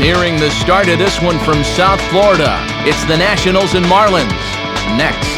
nearing the start of this one from South Florida. It's the Nationals and Marlins. Next.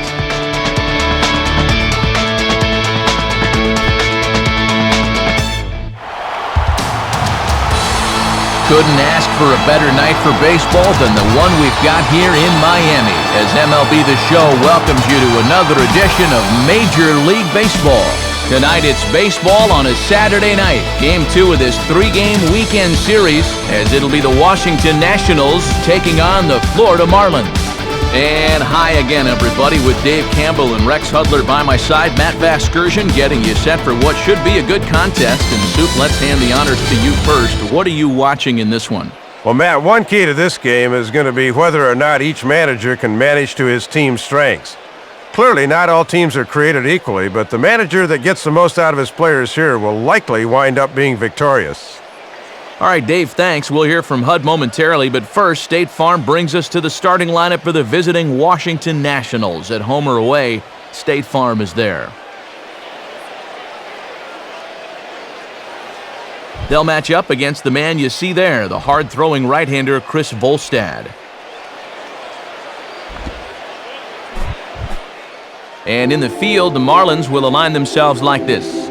Couldn't ask for a better night for baseball than the one we've got here in Miami, as MLB The Show welcomes you to another edition of Major League Baseball. Tonight it's baseball on a Saturday night. Game 2 of this 3-game weekend series, as it'll be the Washington Nationals taking on the Florida Marlins. And hi again, everybody, with Dave Campbell and Rex Hudler by my side. Matt Vasgersian getting you set for what should be a good contest. And Soup, let's hand the honors to you first. What are you watching in this one? Well, Matt, one key to this game is going to be whether or not each manager can manage to his team's strengths. Clearly, not all teams are created equally, but the manager that gets the most out of his players here will likely wind up being victorious. All right, Dave, thanks. We'll hear from Hud momentarily, but first, State Farm brings us to the starting lineup for the visiting Washington Nationals. At home or away, State Farm is there. They'll match up against the man you see there, the hard-throwing right-hander Chris Volstad. And in the field, the Marlins will align themselves like this.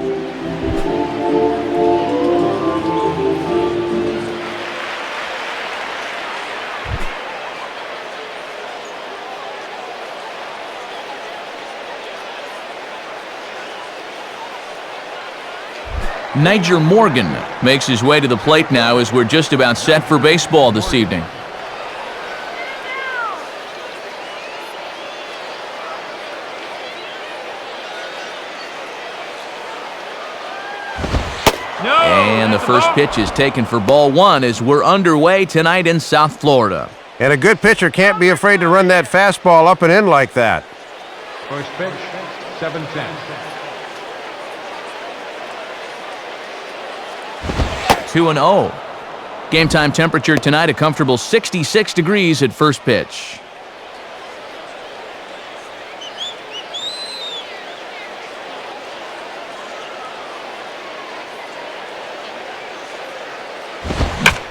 Niger Morgan makes his way to the plate now as we're just about set for baseball this evening. And the first pitch is taken for ball 1 as we're underway tonight in South Florida. And a good pitcher can't be afraid to run that fastball up and in like that. First pitch, 7-10. 2-0. Game time temperature tonight, a comfortable 66 degrees at first pitch.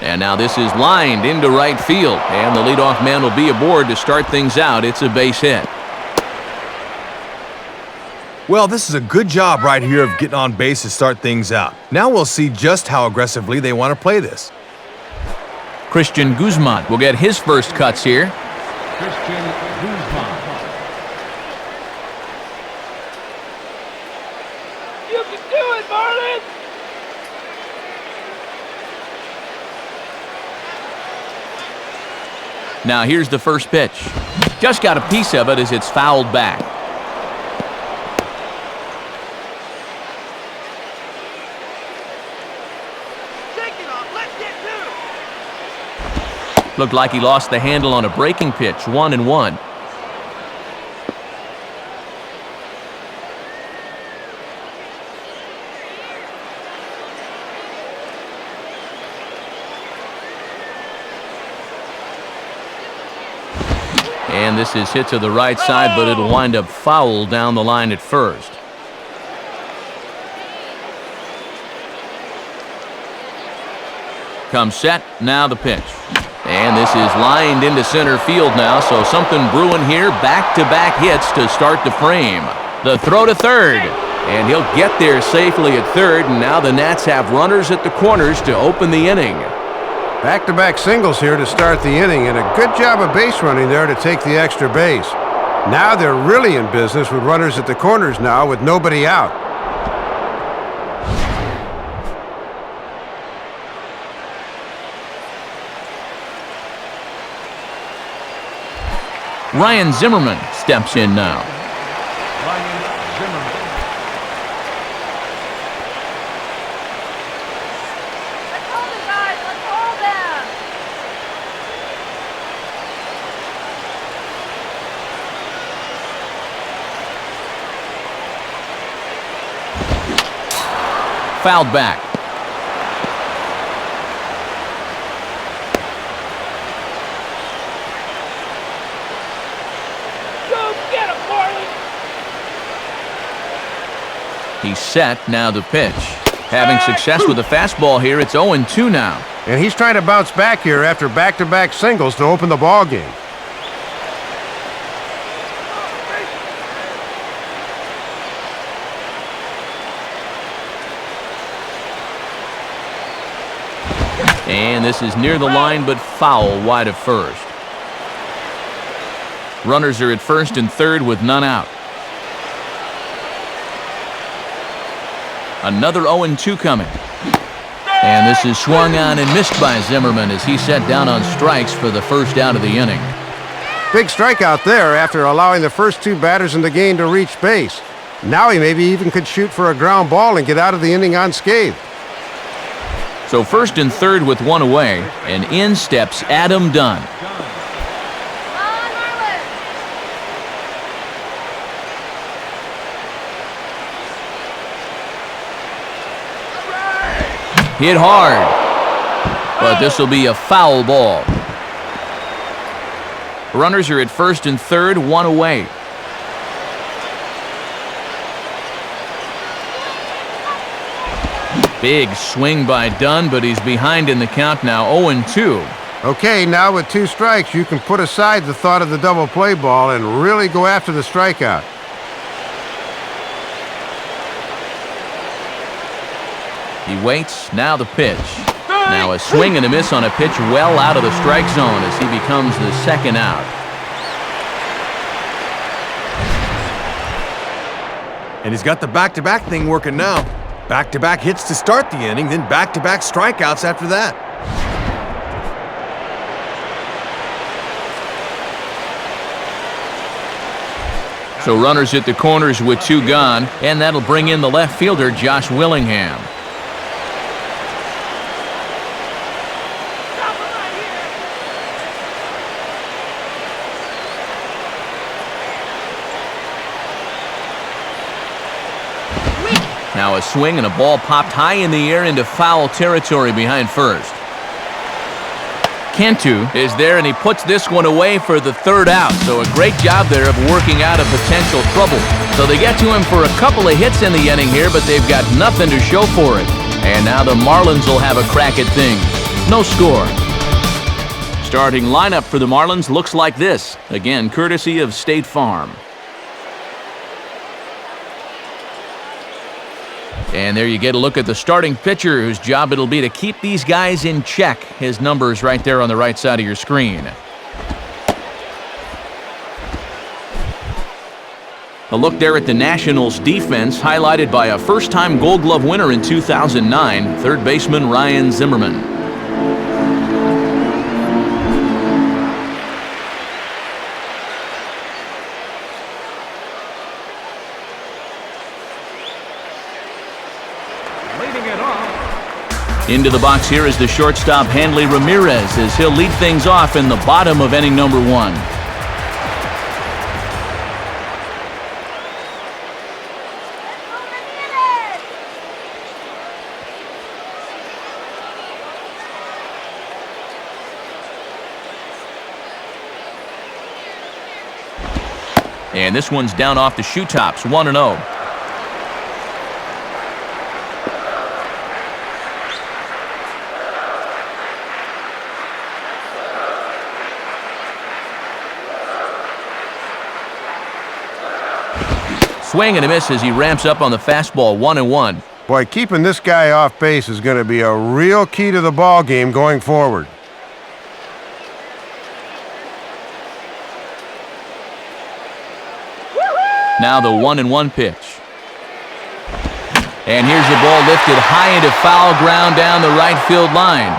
And now this is lined into right field, and the leadoff man will be aboard to start things out. It's a base hit. Well, this is a good job right here of getting on base to start things out. Now we'll see just how aggressively they want to play this. Christian Guzman will get his first cuts here. Christian Guzman. You can do it, Marlins! Now here's the first pitch. Just got a piece of it as it's fouled back. Looked like he lost the handle on a breaking pitch, 1-1. And this is hit to the right side, but it'll wind up foul down the line at first. Comes set, now the pitch. And this is lined into center field now, so something brewing here. Back-to-back hits to start the frame. The throw to third, and he'll get there safely at third, and now the Nats have runners at the corners to open the inning. Back-to-back singles here to start the inning, and a good job of base running there to take the extra base. Now they're really in business with runners at the corners now with nobody out. Ryan Zimmerman steps in now. Ryan Zimmerman. Let's hold it, guys. Let's hold them. Fouled back. He's set, now the pitch. Having success with the fastball here, it's 0-2 now. And he's trying to bounce back here after back-to-back singles to open the ball game. And this is near the line, but foul wide of first. Runners are at first and third with none out. Another 0-2 coming. And this is swung on and missed by Zimmerman as he set down on strikes for the first out of the inning. Big strikeout there after allowing the first two batters in the game to reach base. Now he maybe even could shoot for a ground ball and get out of the inning unscathed. So first and third with one away, and in steps Adam Dunn. Hit hard, but this will be a foul ball. Runners are at first and third, one away. Big swing by Dunn, but he's behind in the count now, 0-2. Okay, now with two strikes, you can put aside the thought of the double play ball and really go after the strikeout. He waits, now the pitch. Now a swing and a miss on a pitch well out of the strike zone as he becomes the second out. And he's got the back-to-back thing working now. Back-to-back hits to start the inning, then back-to-back strikeouts after that. So runners at the corners with two gone, and that'll bring in the left fielder, Josh Willingham. Now a swing and a ball popped high in the air into foul territory behind first. Cantu is there, and he puts this one away for the third out. So a great job there of working out of potential trouble. So they get to him for a couple of hits in the inning here, but they've got nothing to show for it. And now the Marlins will have a crack at things. No score. Starting lineup for the Marlins looks like this. Again, courtesy of State Farm. And there you get a look at the starting pitcher whose job it'll be to keep these guys in check. His number's right there on the right side of your screen. A look there at the Nationals defense, highlighted by a first-time Gold Glove winner in 2009, third baseman Ryan Zimmerman. Into the box here is the shortstop Hanley Ramirez as he'll lead things off in the bottom of inning number one. And this one's down off the shoe tops, 1-0. Swing and a miss as he ramps up on the fastball, 1-1. Boy, keeping this guy off base is going to be a real key to the ball game going forward. Now the 1-1 pitch. And here's the ball lifted high into foul ground down the right field line.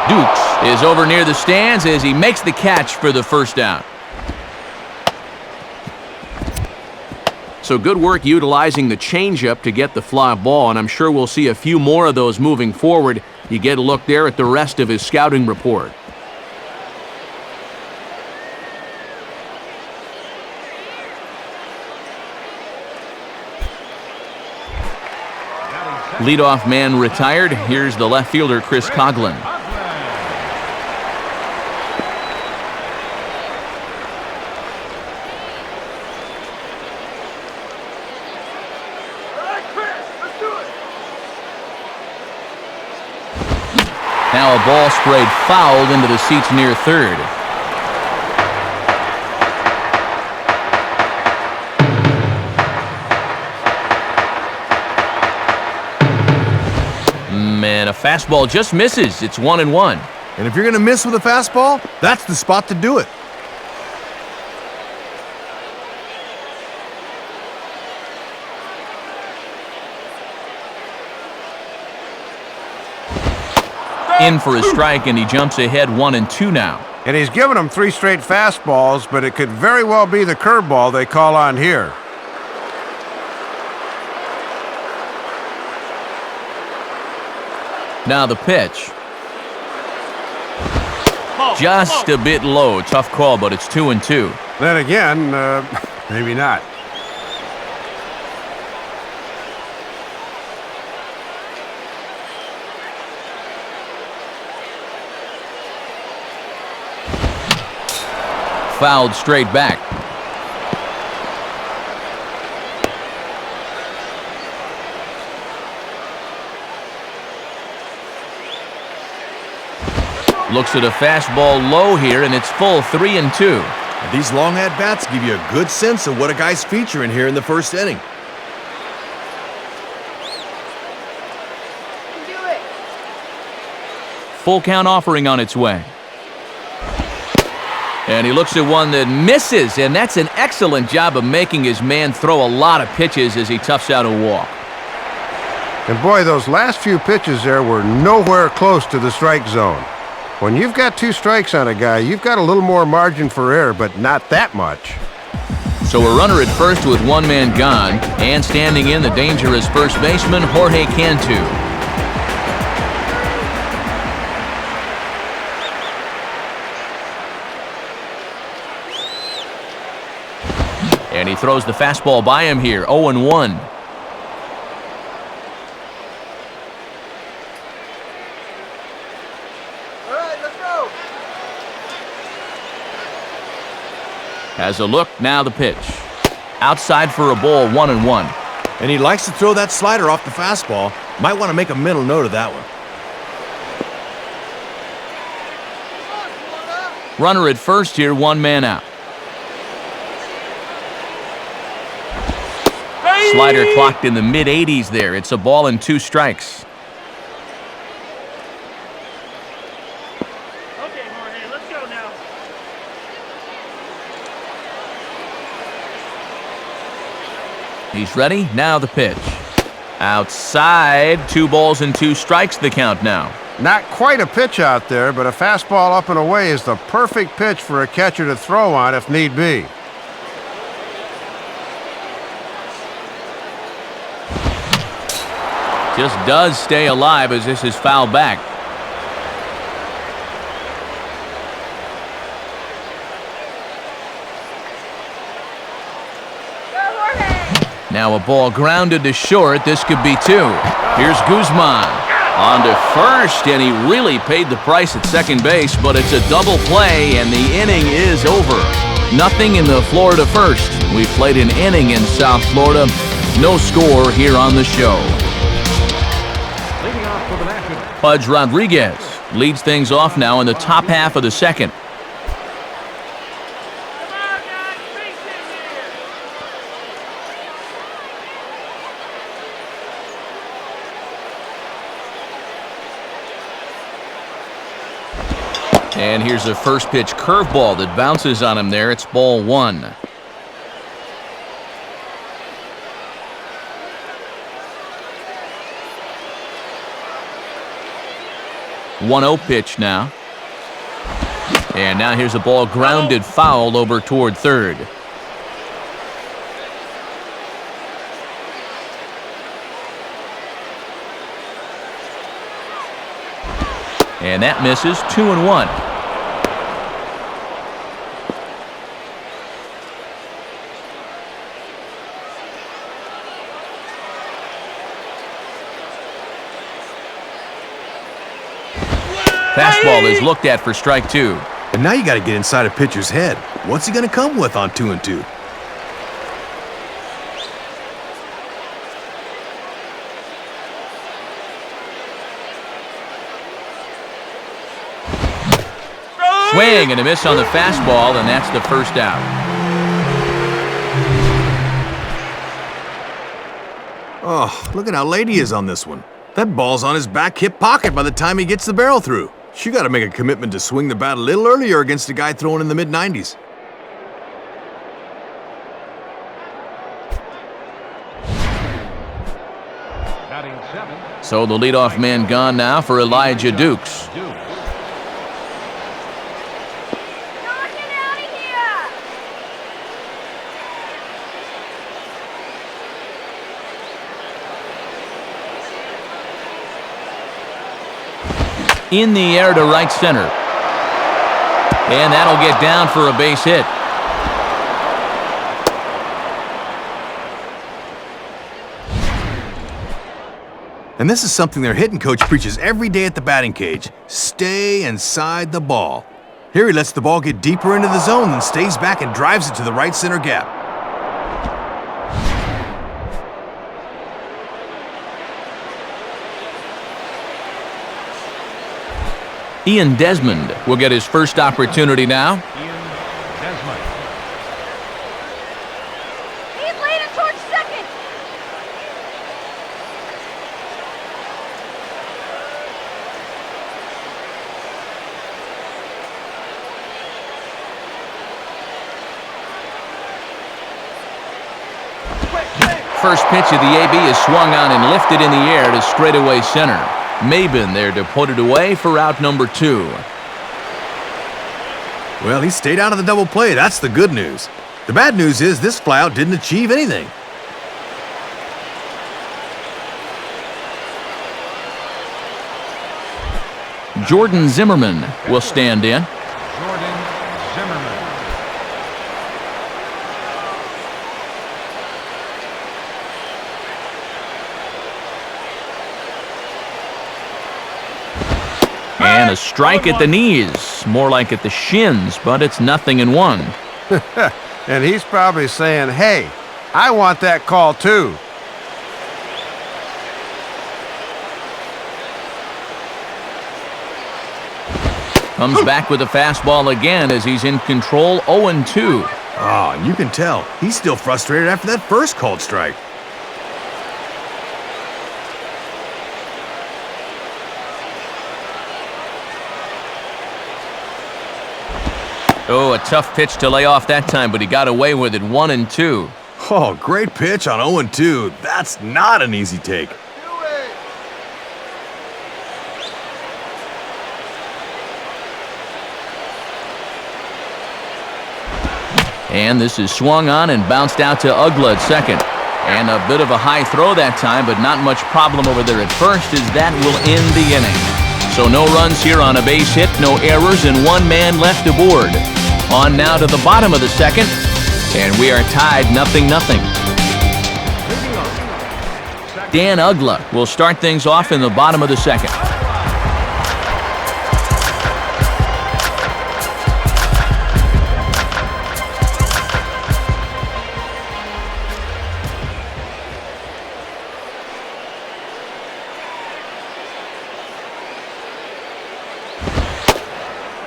Dukes is over near the stands as he makes the catch for the first out. So good work utilizing the changeup to get the fly ball, and I'm sure we'll see a few more of those moving forward. You get a look there at the rest of his scouting report. Leadoff man retired. Here's the left fielder, Chris Coughlin. Now a ball sprayed fouled into the seats near third. Man, a fastball just misses. It's 1-1. And if you're going to miss with a fastball, that's the spot to do it. In for a strike, and he jumps ahead 1-2 now. And he's given them 3 straight fastballs, but it could very well be the curveball they call on here. Now the pitch. Just a bit low. Tough call, but it's 2-2. Then again, maybe not. Fouled straight back. Looks at a fastball low here, and it's full 3-2. These long at-bats give you a good sense of what a guy's featuring here in the first inning. You can do it. Full count offering on its way. And he looks at one that misses, and that's an excellent job of making his man throw a lot of pitches as he toughs out a walk. And boy, those last few pitches there were nowhere close to the strike zone. When you've got 2 strikes on a guy, you've got a little more margin for error, but not that much. So a runner at first with 1 man gone, and standing in the dangerous first baseman, Jorge Cantu. And he throws the fastball by him here, 0-1. Has a look, now the pitch. Outside for a ball, 1-1. And he likes to throw that slider off the fastball. Might want to make a mental note of that one. Runner at first here, 1 man out. Slider clocked in the mid-80s there. It's a ball and 2 strikes. Okay, Jorge, let's go now. He's ready, now the pitch. Outside, 2 balls and 2 strikes the count now. Not quite a pitch out there, but a fastball up and away is the perfect pitch for a catcher to throw on if need be. Just does stay alive as this is fouled back. Go, Jorge. Now a ball grounded to short. This could be 2. Here's Guzman. On to first, and he really paid the price at second base, but it's a double play, and the inning is over. Nothing in the Florida first. We played an inning in South Florida. No score here on the show. Leading off for the Nationals. Pudge Rodriguez leads things off now in the top half of the second. Come on, guys. Face it here. And here's a first pitch curveball that bounces on him there. It's ball 1. One 0 pitch now. And now here's a ball grounded foul over toward third. And that misses, 2-1. Fastball is looked at for strike 2. And now you got to get inside a pitcher's head. What's he going to come with on 2-2? swing and a miss on the fastball, and that's the first out. Oh, look at how late he is on this one. That ball's on his back hip pocket by the time he gets the barrel through. You got to make a commitment to swing the bat a little earlier against a guy throwing in the mid-90s. Batting 7. So the leadoff man gone now for Elijah Dukes. Knock it out of here! In the air to right center. And that'll get down for a base hit. And this is something their hitting coach preaches every day at the batting cage. Stay inside the ball. Here he lets the ball get deeper into the zone, then stays back and drives it to the right center gap. Ian Desmond will get his first opportunity now. Ian Desmond. He's leading towards second! First pitch of the AB is swung on and lifted in the air to straightaway center. Maben there to put it away for out number 2. Well, he stayed out of the double play. That's the good news. The bad news is this flyout didn't achieve anything. Jordan Zimmerman will stand in. Jordan Zimmerman. And a strike at the knees. More like at the shins, but it's 0-1. And he's probably saying, hey, I want that call too. Comes back with a fastball again as he's in control, 0-2. Oh, and you can tell he's still frustrated after that first called strike. Oh, a tough pitch to lay off that time, but he got away with it, 1-2. Oh, great pitch on 0-2. That's not an easy take. And this is swung on and bounced out to Ugla at second. And a bit of a high throw that time, but not much problem over there at first, as that will end the inning. So no runs here on a base hit, no errors, and one man left aboard. On now to the bottom of the second, and we are tied 0-0. Dan Ugla will start things off in the bottom of the second.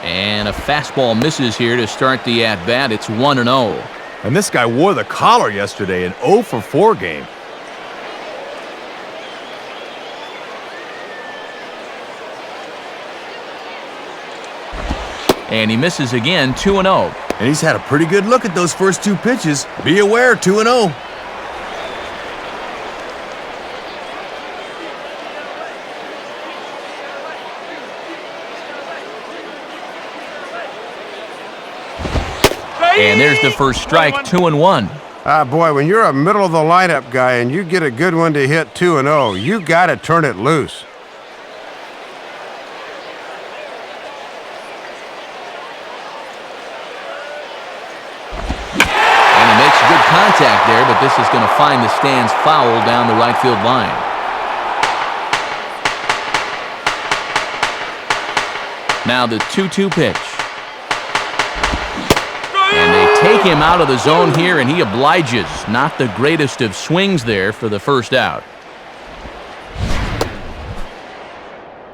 And a fastball misses here to start the at-bat. It's 1-0. And this guy wore the collar yesterday, an 0-for-4 game. And he misses again, 2-0. And he's had a pretty good look at those first 2 pitches. Be aware, 2-0. And there's the first strike, 2-1. Boy, when you're a middle-of-the-lineup guy and you get a good one to hit 2-0, you got to turn it loose. And he makes good contact there, but this is going to find the stands foul down the right field line. Now the 2-2 pitch. And they take him out of the zone here, and he obliges. Not the greatest of swings there for the first out.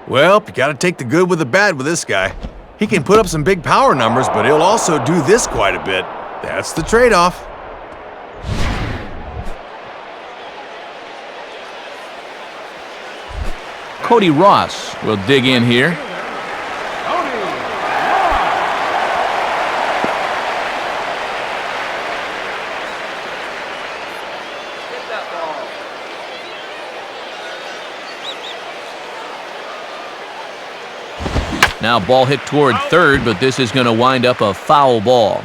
Well, you got to take the good with the bad with this guy. He can put up some big power numbers, but he'll also do this quite a bit. That's the trade-off. Cody Ross will dig in here. Now ball hit toward third, but this is going to wind up a foul ball.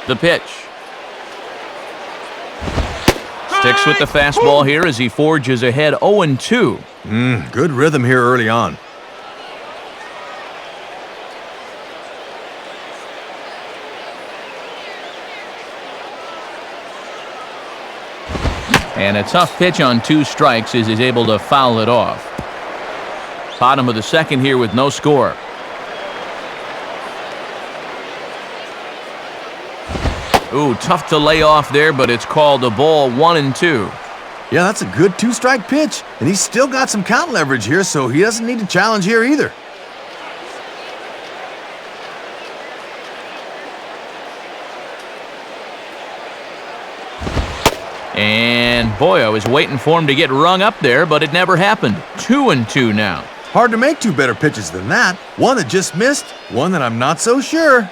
The pitch. Sticks with the fastball here as he forges ahead 0-2. Good rhythm here early on. And a tough pitch on 2 strikes as he's able to foul it off. Bottom of the second here with no score. Ooh, tough to lay off there, but it's called a ball. 1-2. Yeah, that's a good 2-strike pitch, and he's still got some count leverage here, so he doesn't need to challenge here either. And boy, I was waiting for him to get rung up there, but it never happened. 2-2 now. Hard to make 2 better pitches than that. One that just missed, one that I'm not so sure. Go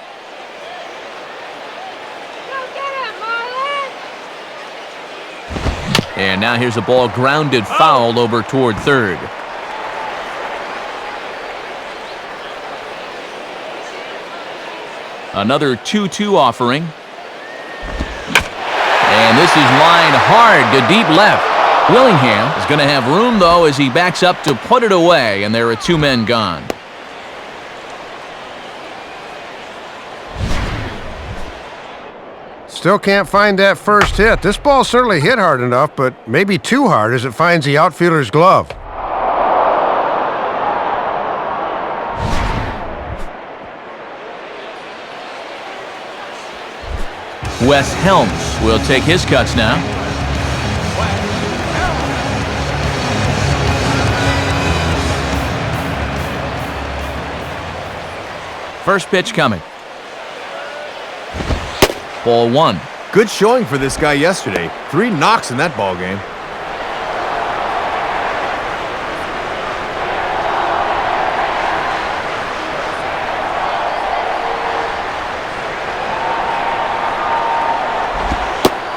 get him, Marlins! And now here's a ball grounded foul over toward third. Another 2-2 offering. And this is lined hard to deep left. Willingham is going to have room, though, as he backs up to put it away, and there are 2 men gone. Still can't find that first hit. This ball certainly hit hard enough, but maybe too hard as it finds the outfielder's glove. Wes Helms will take his cuts now. First pitch coming. Ball 1. Good showing for this guy yesterday. 3 knocks in that ball game.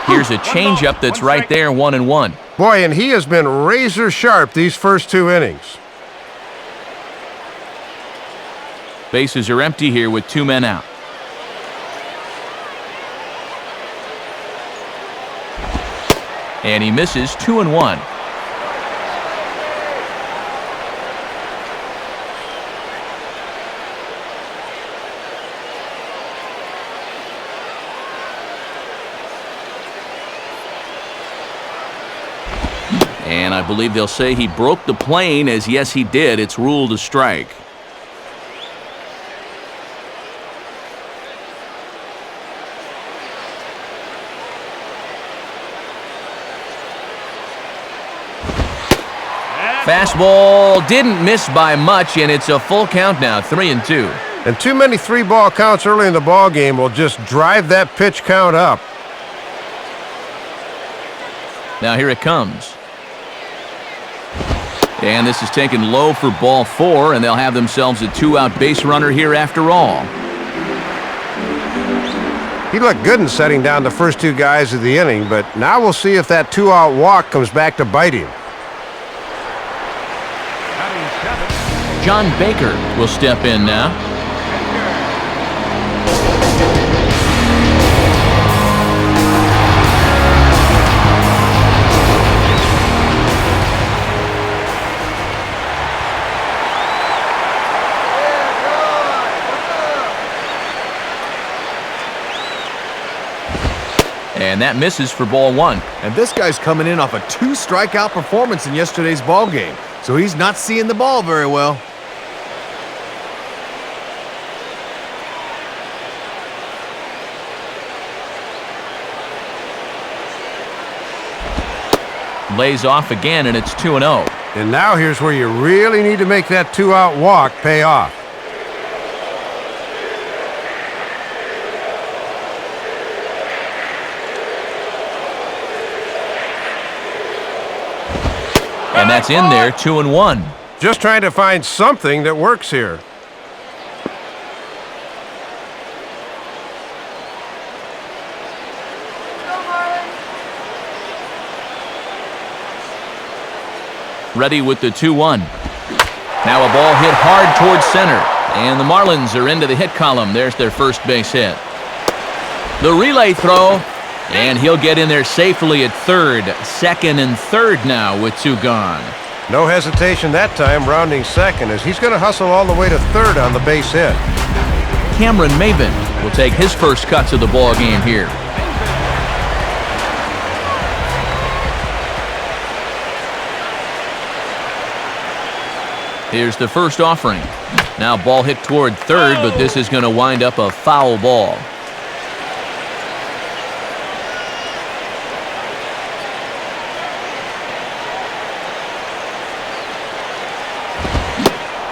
Here's a changeup that's right there, 1-1. Boy, and he has been razor sharp these first 2 innings. Bases are empty here with 2 men out. And he misses 2-1. And I believe they'll say he broke the plane, as yes, he did. It's ruled a strike. Fastball didn't miss by much, and it's a full count now, 3-2. And too many 3-ball counts early in the ball game will just drive that pitch count up. Now here it comes. And this is taken low for ball 4, and they'll have themselves a 2-out base runner here after all. He looked good in setting down the first 2 guys of the inning, but now we'll see if that 2-out walk comes back to bite him. John Baker will step in now. And that misses for ball 1. And this guy's coming in off a 2-strikeout performance in yesterday's ball game, so he's not seeing the ball very well. lays off again, and it's 2-0. And now here's where you really need to make that 2-out walk pay off. And that's in there, 2-1. Just trying to find something that works here. Ready with the 2-1. Now a ball hit hard towards center. And the Marlins are into the hit column. There's their first base hit. The relay throw. And he'll get in there safely at third. Second and third now with 2 gone. No hesitation that time, rounding second, as he's going to hustle all the way to third on the base hit. Cameron Maben will take his first cuts of the ball game here. Here's the first offering. Now ball hit toward third, but this is going to wind up a foul ball.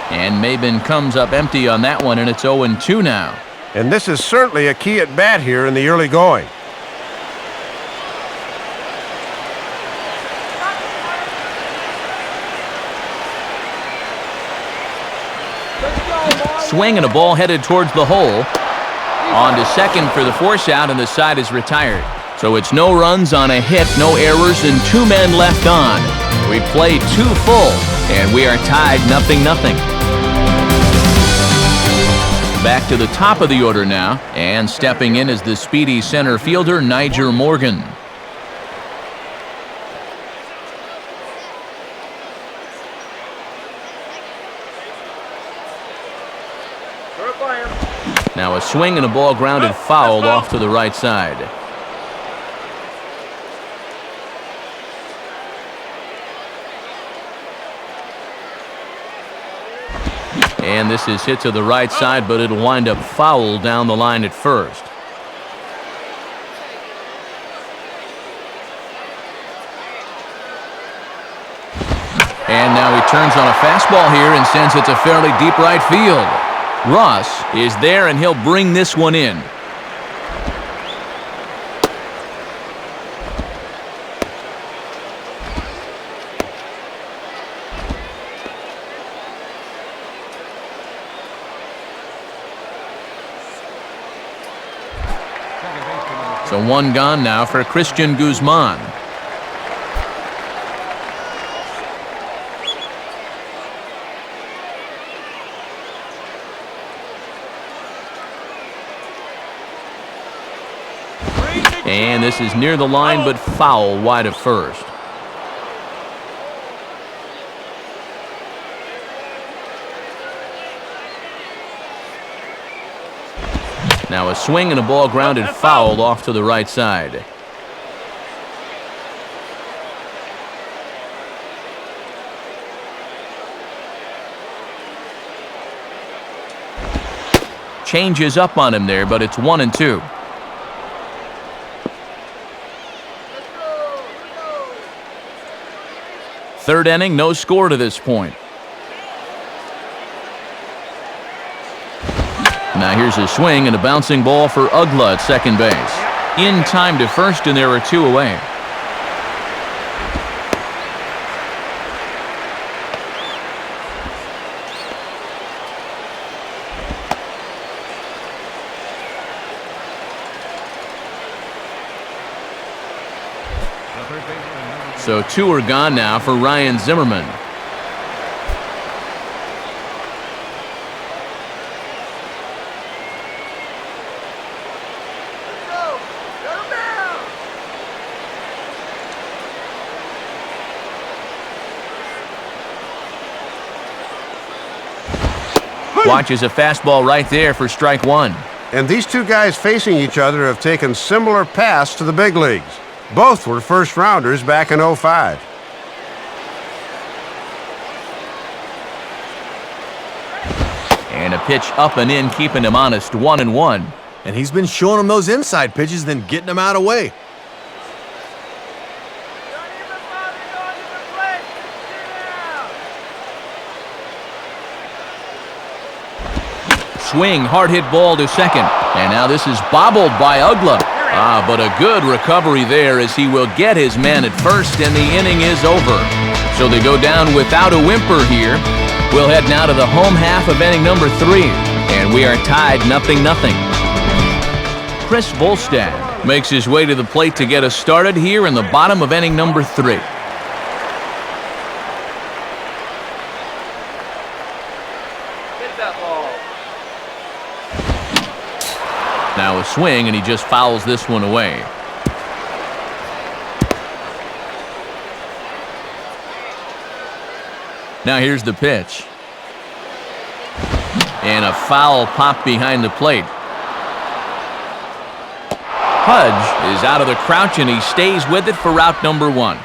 And Maben comes up empty on that one, and it's 0-2 now. And this is certainly a key at bat here in the early going. Swing and a ball headed towards the hole. On to second for the force out, and the side is retired. So it's no runs on a hit, no errors, and 2 men left on. We played 2 full, and we are tied 0-0. Back to the top of the order now, and stepping in is the speedy center fielder, Nyjer Morgan. Now a swing and a ball grounded foul off to the right side. And this is hit to the right side, but it'll wind up foul down the line at first. And now he turns on a fastball here and sends it to fairly deep right field. Ross is there, and he'll bring this one in. So 1 gone now for Christian Guzman. And this is near the line, but foul wide of first. Now a swing and a ball grounded foul off to the right side. Changes up on him there, but it's 1-2. Third inning, no score to this point. Now here's a swing and a bouncing ball for Ugla at second base. In time to first, and there are 2 away. So 2 are gone now for Ryan Zimmerman. Watches a fastball right there for strike 1. And these 2 guys facing each other have taken similar paths to the big leagues. Both were first-rounders back in '05. And a pitch up and in, keeping him honest, 1-1. And he's been showing him those inside pitches, then getting them out of the way. swing, hard hit ball to second. And now this is bobbled by Ugla. But a good recovery there as he will get his man at first, and the inning is over. So they go down without a whimper here. We'll head now to the home half of inning number 3, and we are tied 0-0. Chris Volstad makes his way to the plate to get us started here in the bottom of inning number 3. Now a swing, and he just fouls this one away. Now here's the pitch. And a foul pop behind the plate. Hudge is out of the crouch, and he stays with it for out number 1.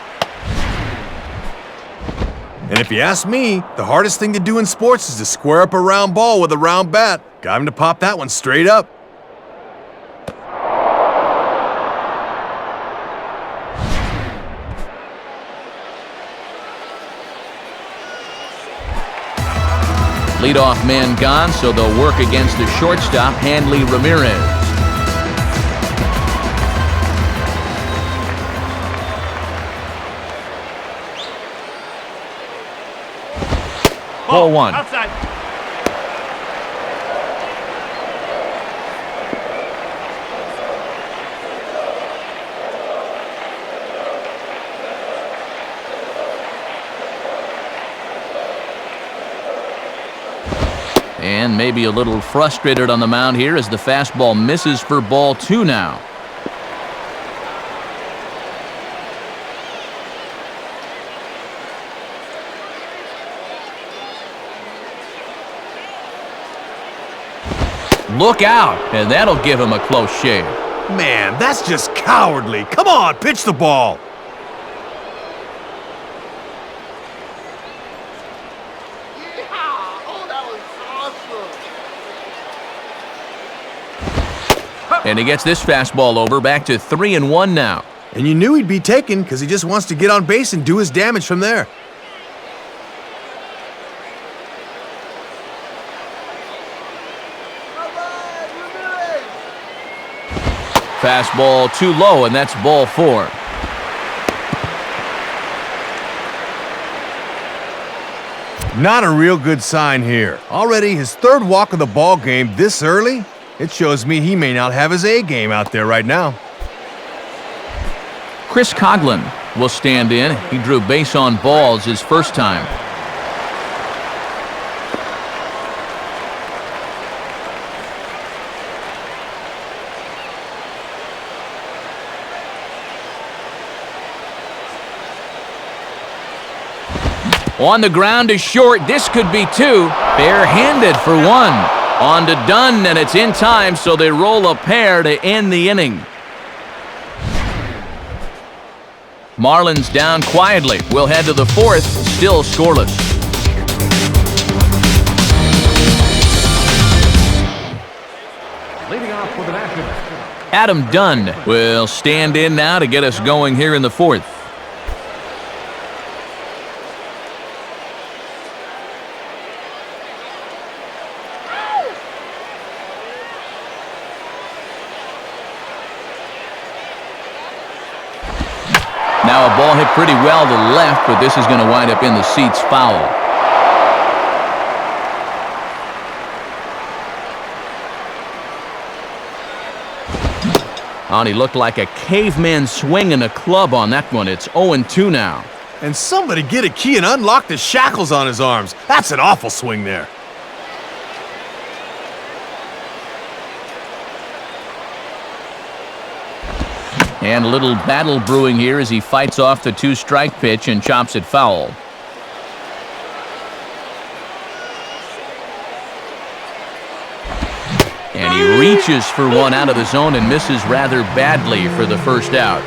And if you ask me, the hardest thing to do in sports is to square up a round ball with a round bat. Got him to pop that one straight up. Leadoff man gone, so they'll work against the shortstop, Hanley Ramirez. Ball 1. Outside. And maybe a little frustrated on the mound here as the fastball misses for ball 2 now. Look out, and that'll give him a close shave. Man, that's just cowardly. Come on, pitch the ball. And he gets this fastball over, back to 3-1 now. And you knew he'd be taken because he just wants to get on base and do his damage from there. Fastball too low, and that's ball 4. Not a real good sign here. Already his 3rd walk of the ball game this early? It shows me he may not have his A game out there right now. Chris Coughlin will stand in. He drew base on balls his first time. On the ground to short. This could be 2. Barehanded for 1. On to Dunn, and it's in time, so they roll a pair to end the inning. Marlins down quietly. We'll head to the 4th, still scoreless. Leading off with an action. Adam Dunn will stand in now to get us going here in the 4th. Now a ball hit pretty well to left, but this is going to wind up in the seats foul. And he looked like a caveman swinging a club on that one. It's 0-2 now. And somebody get a key and unlock the shackles on his arms. That's an awful swing there. And a little battle brewing here as he fights off the 2-strike pitch and chops it foul. And he reaches for one out of the zone and misses rather badly for the first out.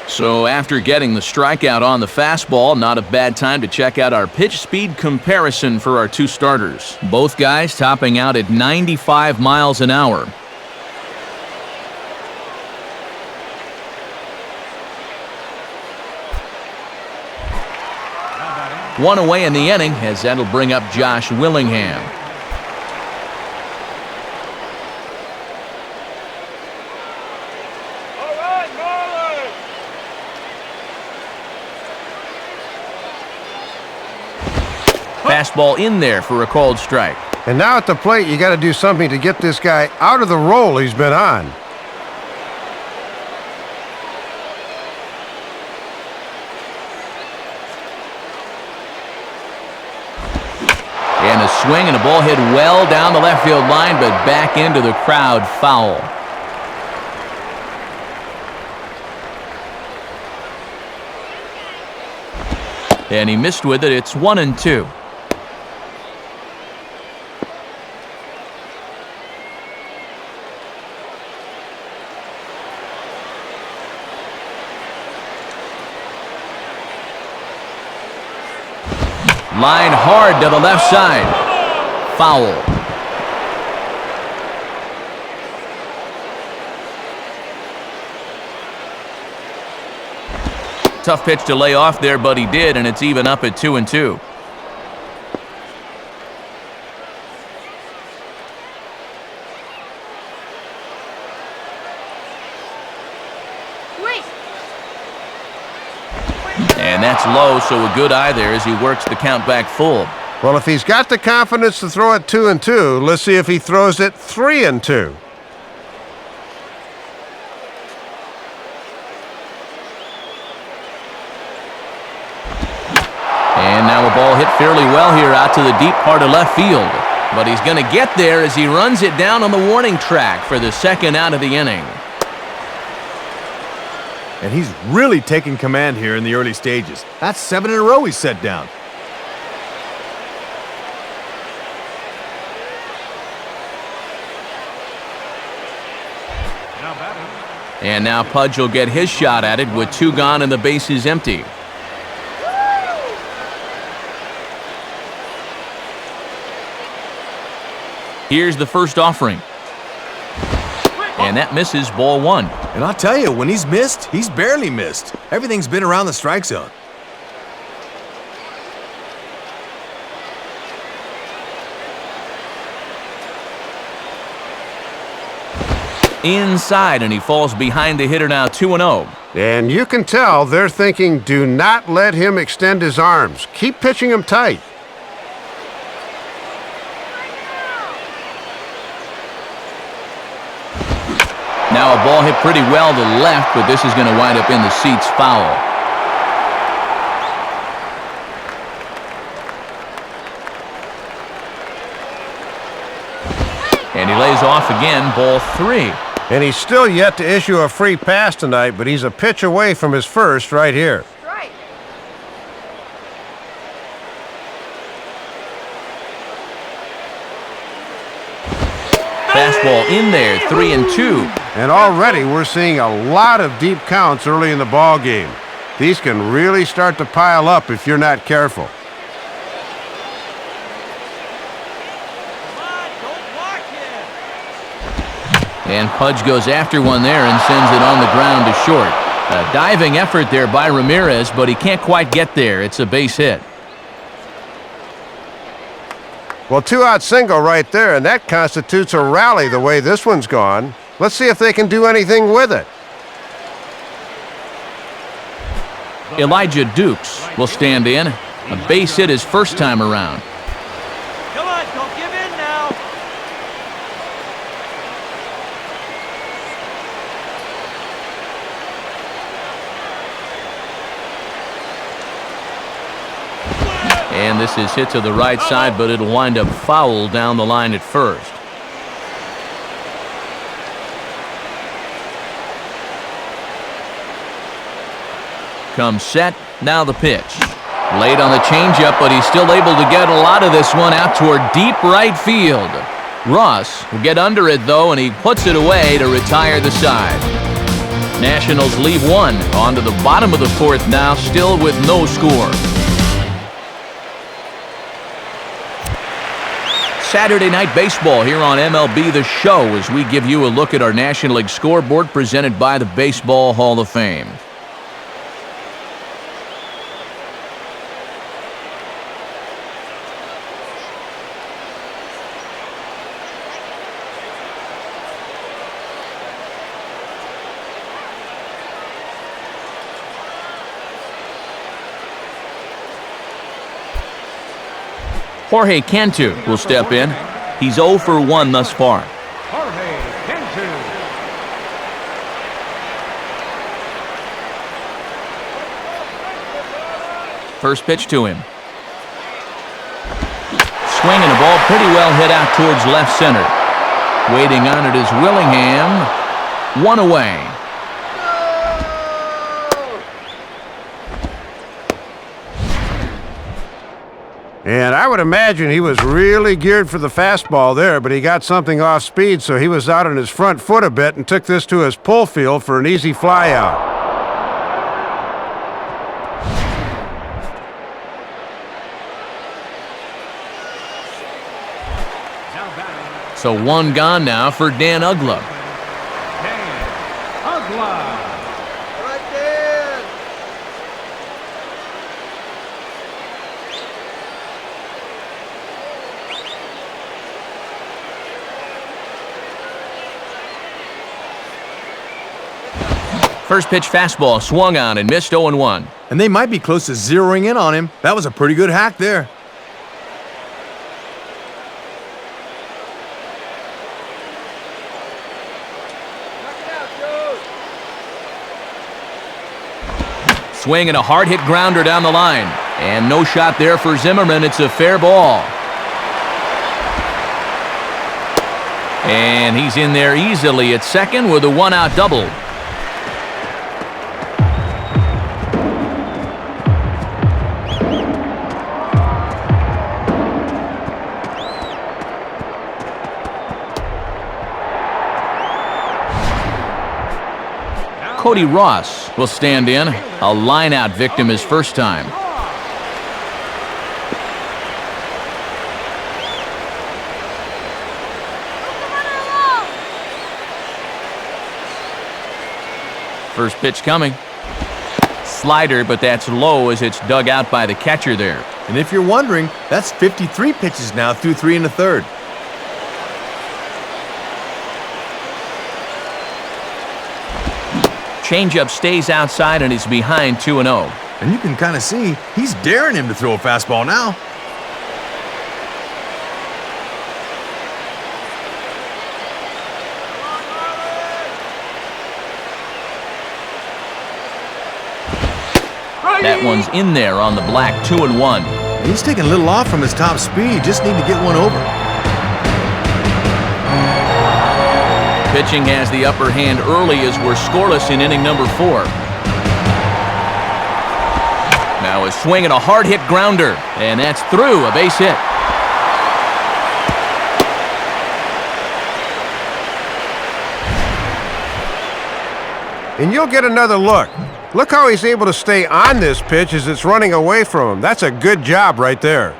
So after getting the strikeout on the fastball, not a bad time to check out our pitch speed comparison for our 2 starters. Both guys topping out at 95 miles an hour. Now batting, One away in the inning, as that'll bring up Josh Willingham. All right, Marlins! Fastball in there for a called strike. And now at the plate, you got to do something to get this guy out of the role he's been on. And a swing and a ball hit well down the left field line, but back into the crowd, foul. And he missed with it. It's 1-2. Line hard to the left side. Foul. Tough pitch to lay off there, but he did, and it's even up at 2-2. And that's low, so a good eye there as he works the count back full. Well, if he's got the confidence to throw it 2-2, let's see if he throws it 3-2. And now a ball hit fairly well here out to the deep part of left field. But he's going to get there as he runs it down on the warning track for the second out of the inning. And he's really taking command here in the early stages. That's 7 in a row he's set down. Now batting. And now Pudge will get his shot at it with 2 gone and the bases empty. Here's the first offering. And that misses, ball 1. And I'll tell you, when he's missed, he's barely missed. Everything's been around the strike zone. Inside, and he falls behind the hitter now, 2-0. And you can tell they're thinking, do not let him extend his arms. Keep pitching him tight. Now a ball hit pretty well to left, but this is going to wind up in the seats, foul. And he lays off again, ball 3. And he's still yet to issue a free pass tonight, but he's a pitch away from his first right here. Strike. Fastball in there, 3-2. And already we're seeing a lot of deep counts early in the ball game. These can really start to pile up if you're not careful. And Pudge goes after one there and sends it on the ground to short. A diving effort there by Ramirez, but he can't quite get there. It's a base hit. Well, 2-out single right there, and that constitutes a rally the way this one's gone. Let's see if they can do anything with it. Elijah Dukes will stand in. A base hit his first time around. Come on, don't give in now. And this is hit to the right side, but it'll wind up foul down the line at first. Comes set, now the pitch. Late on the changeup, but he's still able to get a lot of this one out toward deep right field. Ross will get under it, though, and he puts it away to retire the side. Nationals leave one on to the bottom of the fourth now, still with no score. Saturday Night Baseball here on MLB The Show as we give you a look at our National League scoreboard presented by the Baseball Hall of Fame. Jorge Cantu will step in. He's 0 for 1 thus far. Jorge Cantu. First pitch to him. Swinging a ball pretty well hit out towards left center. Waiting on it is Willingham. 1 away. And I would imagine he was really geared for the fastball there, but he got something off speed, so he was out on his front foot a bit and took this to his pull field for an easy fly out. So 1 gone now for Dan Uggla. Dan Uggla. First pitch fastball swung on and missed 0-1. And they might be close to zeroing in on him. That was a pretty good hack there. Swing and a hard hit grounder down the line. And no shot there for Zimmerman. It's a fair ball. And he's in there easily at second with a 1-out double. Cody Ross will stand in. A line-out victim his first time. First pitch coming. Slider, but that's low as it's dug out by the catcher there. And if you're wondering, that's 53 pitches now through 3 1/3. Changeup stays outside and he's behind 2-0. And you can kind of see he's daring him to throw a fastball now. That one's in there on the black, 2-1. He's taking a little off from his top speed. Just need to get one over. Pitching has the upper hand early as we're scoreless in inning number 4. Now a swing and a hard hit grounder, and that's through, a base hit. And you'll get another look. Look how he's able to stay on this pitch as it's running away from him. That's a good job right there.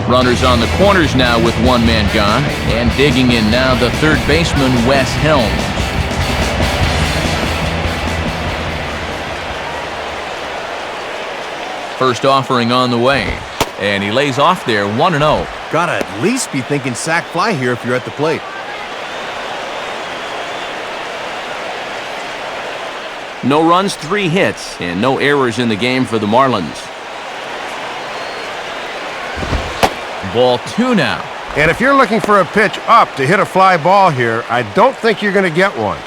Runners on the corners now with 1 man gone. And digging in now the third baseman, Wes Helms. First offering on the way. And he lays off there, 1-0. Gotta at least be thinking sac fly here if you're at the plate. No runs, 3 hits, and no errors in the game for the Marlins. Ball 2 now. And if you're looking for a pitch up to hit a fly ball here, I don't think you're going to get one.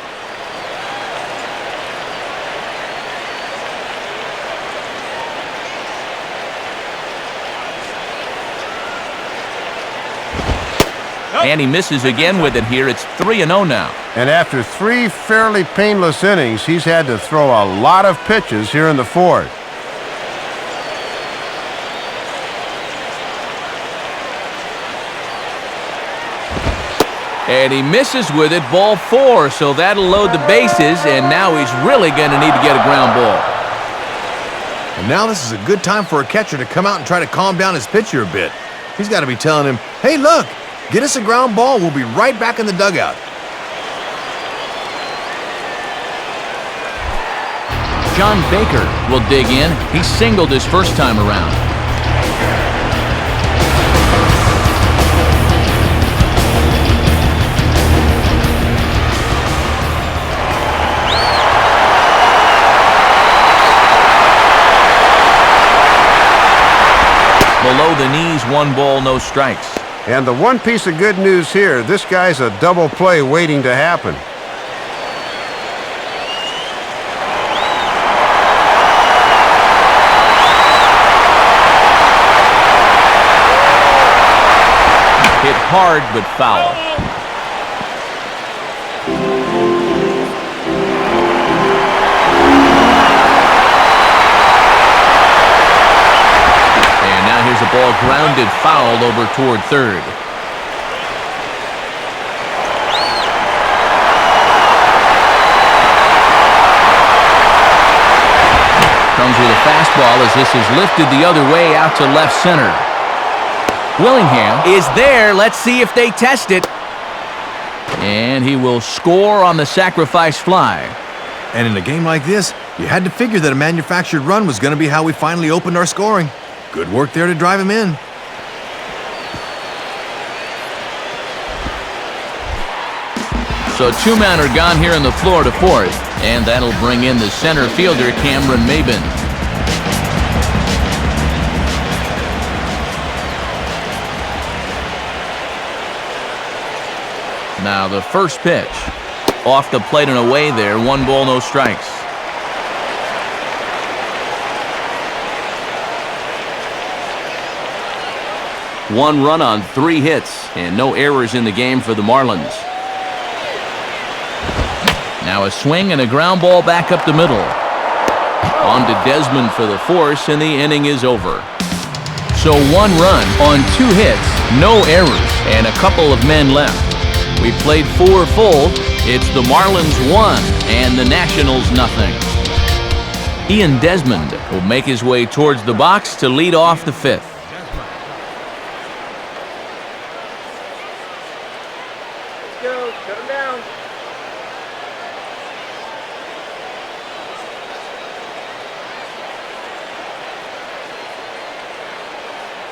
And he misses again with it here. It's 3-0 now. And after 3 fairly painless innings, he's had to throw a lot of pitches here in the 4th. And he misses with it, ball 4, so that'll load the bases, and now he's really going to need to get a ground ball. And now this is a good time for a catcher to come out and try to calm down his pitcher a bit. He's got to be telling him, hey, look, get us a ground ball. We'll be right back in the dugout. John Baker will dig in. He singled his first time around. knees, 1 ball, no strikes. And the one piece of good news here, this guy's a double play waiting to happen. Hit hard, but foul. And now here's a ball grounded foul over toward third. Comes with a fastball as this is lifted the other way out to left center. Willingham is there. Let's see if they test it. And he will score on the sacrifice fly. And in a game like this, you had to figure that a manufactured run was going to be how we finally opened our scoring. Good work there to drive him in. So 2 men are gone here in the Florida fourth, and that'll bring in the center fielder, Cameron Maben. Now the first pitch. Off the plate and away there. 1 ball, no strikes. One run on 3 hits, and no errors in the game for the Marlins. Now a swing and a ground ball back up the middle. On to Desmond for the force, and the inning is over. So 1 run on 2 hits, no errors, and a couple of men left. We played 4 full. It's the Marlins 1 and the Nationals nothing. Ian Desmond will make his way towards the box to lead off the 5th. Go, shut him down.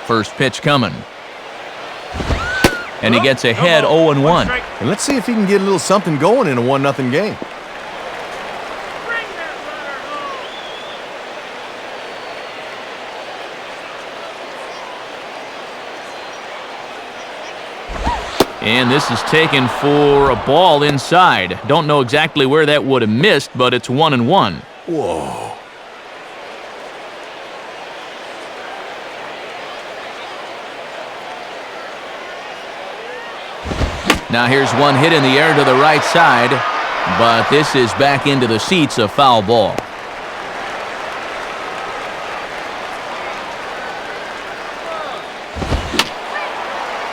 First pitch coming. And he gets ahead 0-1. And let's see if he can get a little something going in a 1-0 game. Bring that runner home. And this is taken for a ball inside. Don't know exactly where that would have missed, but it's 1-1. Whoa. Now here's one hit in the air to the right side, but this is back into the seats, a foul ball.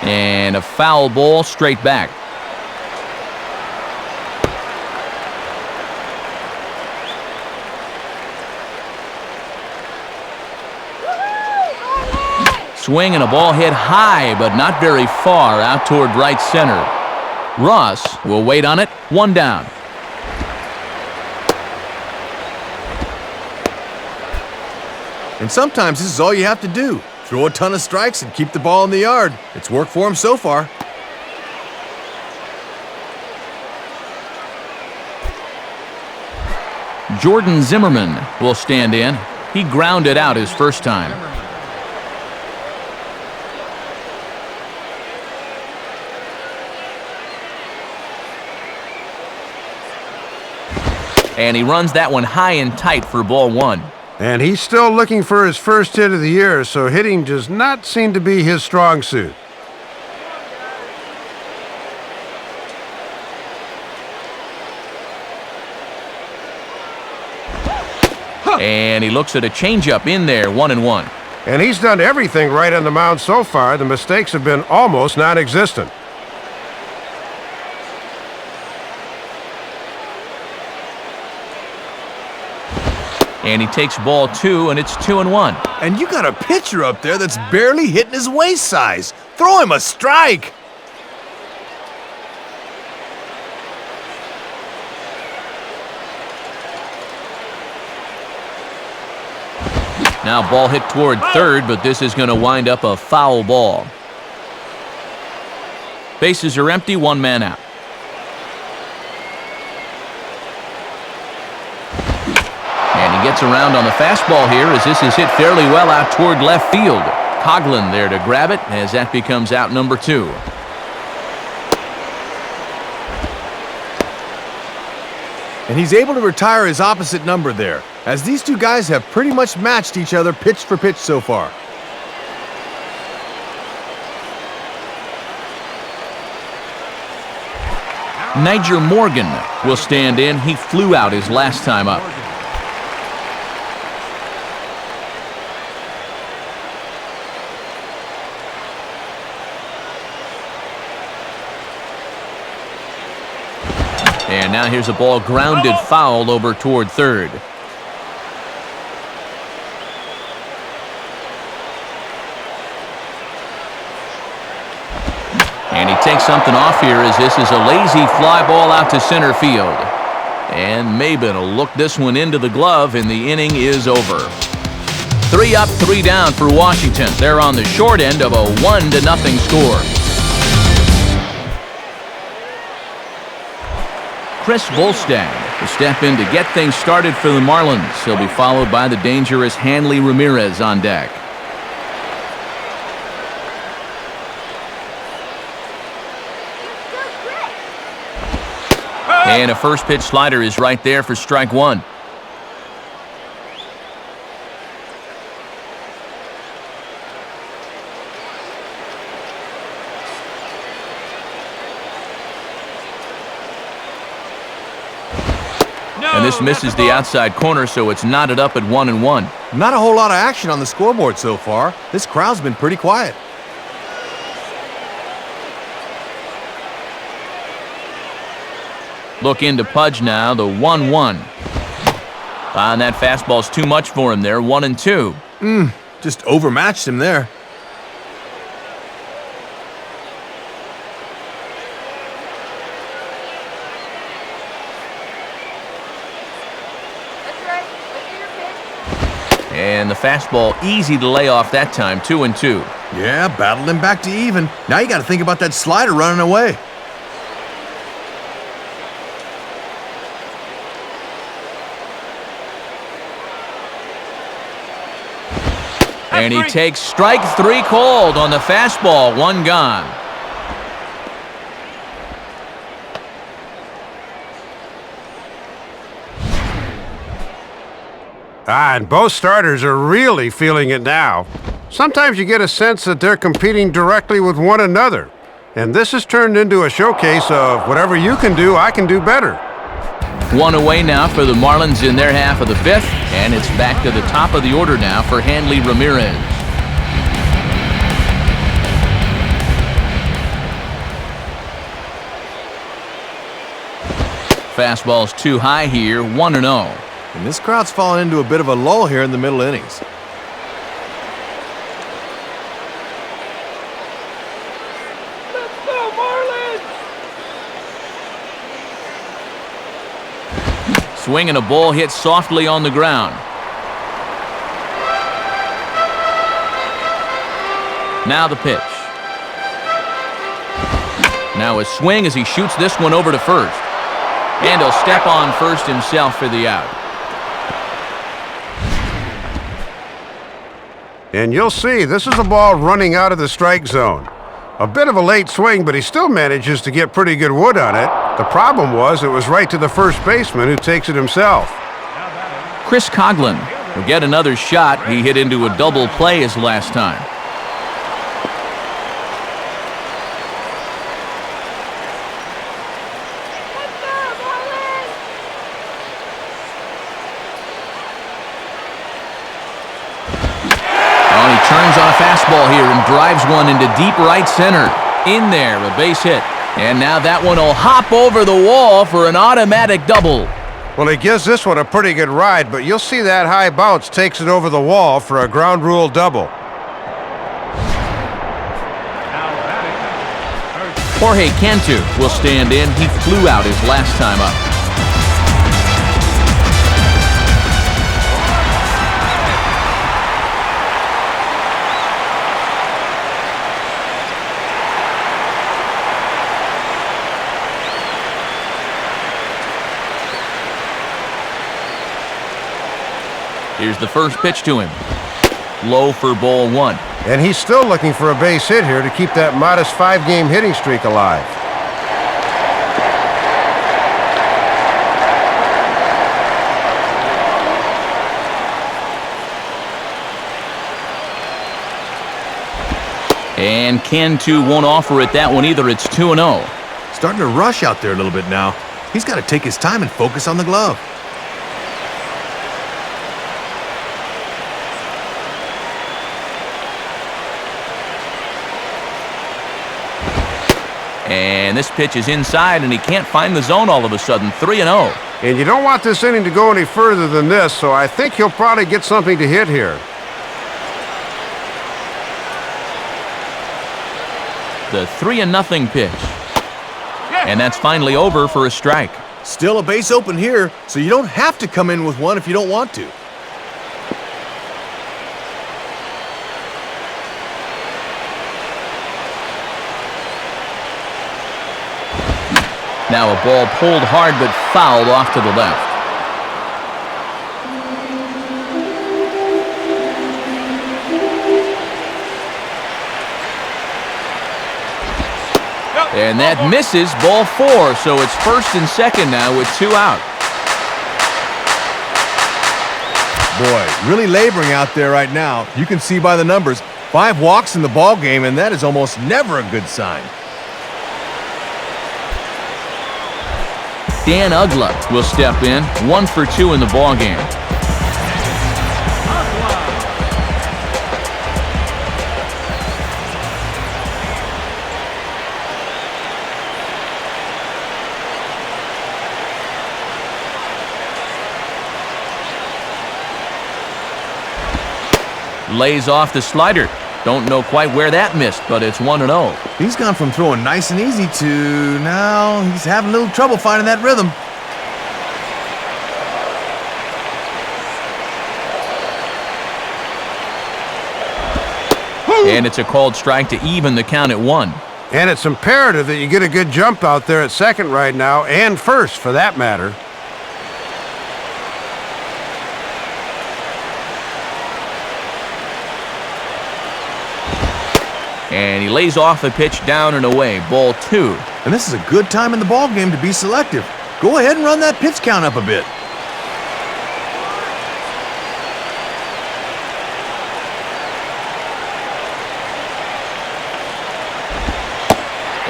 And a foul ball straight back. Swing and a ball hit high, but not very far out toward right center. Ross will wait on it, 1 down. And sometimes this is all you have to do. Throw a ton of strikes and keep the ball in the yard. It's worked for him so far. Jordan Zimmerman will stand in. He grounded out his first time. And he runs that one high and tight for ball 1. And he's still looking for his first hit of the year, so hitting does not seem to be his strong suit. And he looks at a changeup in there, 1-1. And he's done everything right on the mound so far. The mistakes have been almost non-existent. And he takes ball 2, and it's 2-1. And you got a pitcher up there that's barely hitting his waist size. Throw him a strike. Now ball hit toward third, but this is going to wind up a foul ball. Bases are empty, 1 man out. And he gets around on the fastball here as this is hit fairly well out toward left field. Coughlin there to grab it as that becomes out number 2. And he's able to retire his opposite number there, as these two guys have pretty much matched each other pitch for pitch so far. Niger Morgan will stand in. He flew out his last time up. And now here's a ball grounded foul over toward third. And he takes something off here as this is a lazy fly ball out to center field. And Maben will look this one into the glove, and the inning is over. 3 up, 3 down for Washington. They're on the short end of a 1-0 score. Chris Volstagg will step in to get things started for the Marlins. He'll be followed by the dangerous Hanley Ramirez on deck. And a first pitch slider is right there for strike 1. And this misses the outside corner, so it's knotted up at 1-1. Not a whole lot of action on the scoreboard so far. This crowd's been pretty quiet. Look into Pudge now, the 1-1. And that fastball's too much for him there, 1-2. Just overmatched him there. That's right. Look at your pitch. And the fastball easy to lay off that time, 2-2. Yeah, battled him back to even. Now you got to think about that slider running away. And he takes strike 3 called on the fastball, 1 gone. And both starters are really feeling it now. Sometimes you get a sense that they're competing directly with one another. And this has turned into a showcase of whatever you can do, I can do better. 1 away now for the Marlins in their half of the 5th, and it's back to the top of the order now for Hanley Ramirez. Fastball's too high here, 1-0. And this crowd's fallen into a bit of a lull here in the middle innings. Let's go, Marlins! Swing and a ball hit softly on the ground. Now the pitch. Now a swing as he shoots this one over to first. And he'll step on first himself for the out. And you'll see, this is a ball running out of the strike zone. A bit of a late swing, but he still manages to get pretty good wood on it. The problem was it was right to the first baseman who takes it himself. Chris Coughlin will get another shot. He hit into a double play his last time. Let's go, Marlins! Oh, and he turns on a fastball here and drives one into deep right center. In there, a base hit. And now that one will hop over the wall for an automatic double. Well, he gives this one a pretty good ride, but you'll see that high bounce takes it over the wall for a ground rule double. Now batting, first Jorge Cantu will stand in. He flew out his last time up. Here's the first pitch to him. Low for ball 1. And he's still looking for a base hit here to keep that modest 5-game hitting streak alive. And Ken, too, won't offer it that one either. It's 2-0. Starting to rush out there a little bit now. He's got to take his time and focus on the glove. And this pitch is inside, and he can't find the zone all of a sudden. 3-0. And you don't want this inning to go any further than this, so I think he'll probably get something to hit here. The 3-0 pitch. And that's finally over for a strike. Still a base open here, so you don't have to come in with one if you don't want to. Now a ball pulled hard but fouled off to the left. And that misses, ball 4, so it's first and second now with 2 out. Boy, really laboring out there right now. You can see by the numbers, 5 walks in the ball game, and that is almost never a good sign. Dan Ugla will step in, 1 for 2 in the ball game. Lays off the slider. Don't know quite where that missed, but it's 1-0. He's gone from throwing nice and easy to now he's having a little trouble finding that rhythm. And it's a called strike to even the count at 1. And it's imperative that you get a good jump out there at second right now, and first for that matter. And he lays off the pitch down and away, ball 2. And this is a good time in the ball game to be selective. Go ahead and run that pitch count up a bit.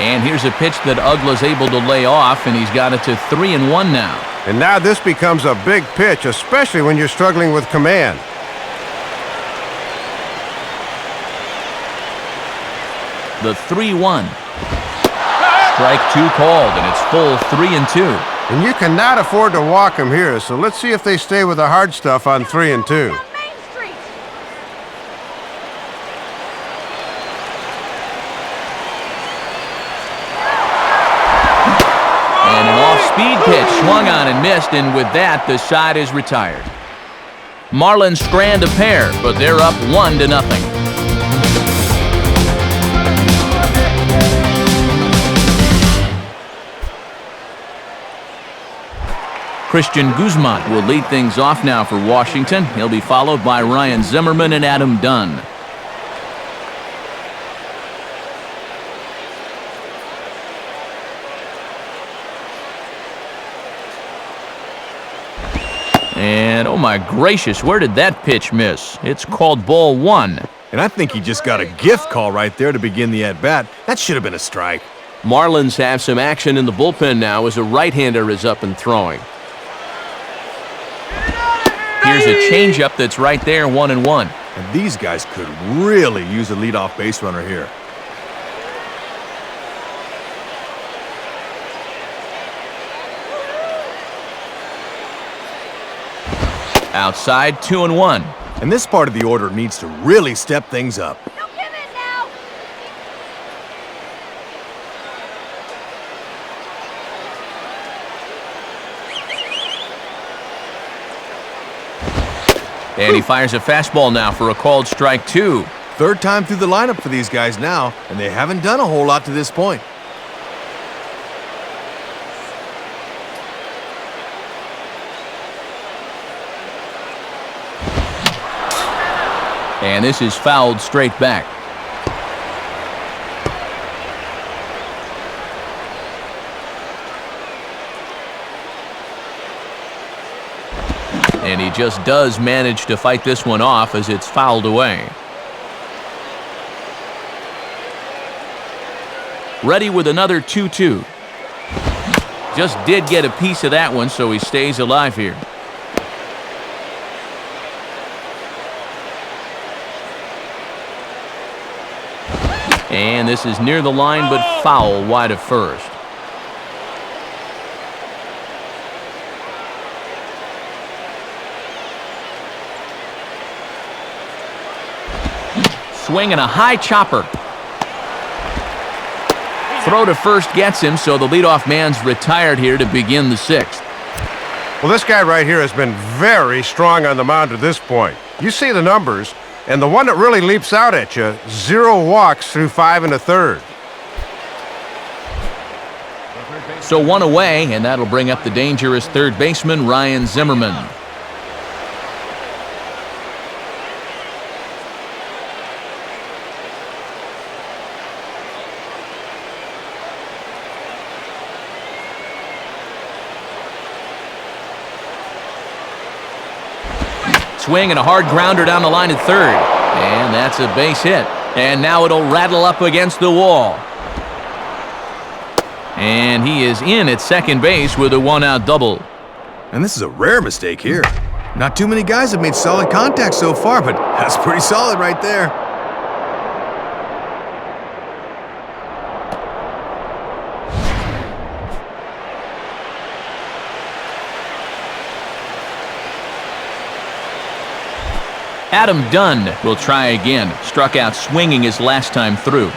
And here's a pitch that Ugla's able to lay off, and he's got it to 3-1 now. And now this becomes a big pitch, especially when you're struggling with command. The 3-1. Strike 2 called, and it's full 3-2. And you cannot afford to walk him here, so let's see if they stay with the hard stuff on 3-2. Down Main Street. And an off-speed pitch swung on and missed, and with that, the side is retired. Marlins strand a pair, but they're up 1-0. Christian Guzman will lead things off now for Washington. He'll be followed by Ryan Zimmerman and Adam Dunn. And oh my gracious, where did that pitch miss? It's called ball 1. And I think he just got a gift call right there to begin the at-bat. That should have been a strike. Marlins have some action in the bullpen now as a right-hander is up and throwing. Here's a changeup that's right there, 1-1. And these guys could really use a leadoff base runner here. Outside, 2-1. And this part of the order needs to really step things up. No giving now. And he fires a fastball now for a called strike 2. Third time through the lineup for these guys now, and they haven't done a whole lot to this point. And this is fouled straight back. And he just does manage to fight this one off as it's fouled away. Ready with another 2-2. Just did get a piece of that one, so he stays alive here. And this is near the line, but foul wide of first. Swing and a high chopper. Throw to first gets him, so the leadoff man's retired here to begin the sixth. Well, this guy right here has been very strong on the mound to this point. You see the numbers, and the one that really leaps out at you, 0 walks through 5 1/3. So one away, and that'll bring up the dangerous third baseman, Ryan Zimmerman. Swing and a hard grounder down the line at third. And that's a base hit. And now it'll rattle up against the wall. And he is in at second base with a one-out double. And this is a rare mistake here. Not too many guys have made solid contact so far, but that's pretty solid right there. Adam Dunn will try again. Struck out swinging his last time through.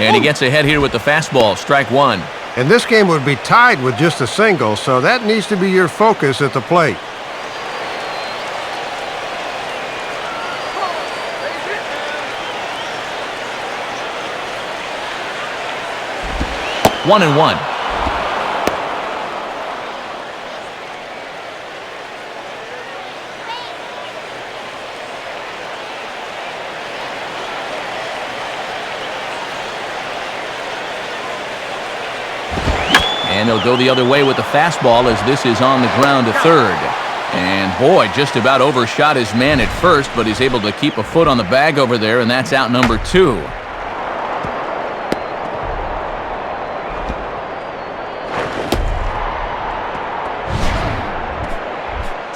And he gets ahead here with the fastball. Strike one. And this game would be tied with just a single, so that needs to be your focus at the plate. One and one. And he'll go the other way with the fastball as this is on the ground to third. And boy, just about overshot his man at first, but he's able to keep a foot on the bag over there, and that's out number two.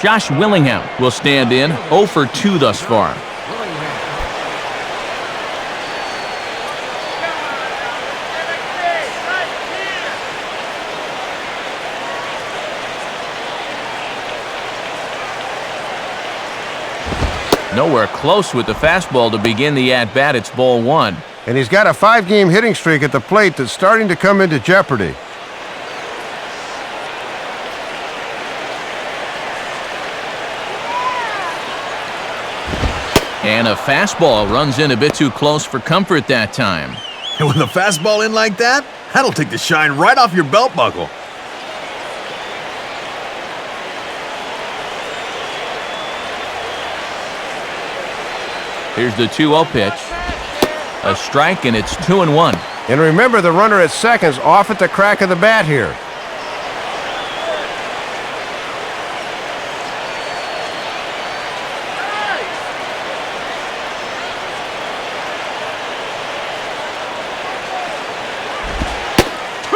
Josh Willingham will stand in, 0 for 2 thus far. Nowhere close with the fastball to begin the at-bat. It's ball one. And he's got a 5-game hitting streak at the plate that's starting to come into jeopardy. And a fastball runs in a bit too close for comfort that time. And with a fastball in like that, that'll take the shine right off your belt buckle. Here's the 2-0 pitch. A strike, and it's 2-1. And remember, the runner at second's off at the crack of the bat here.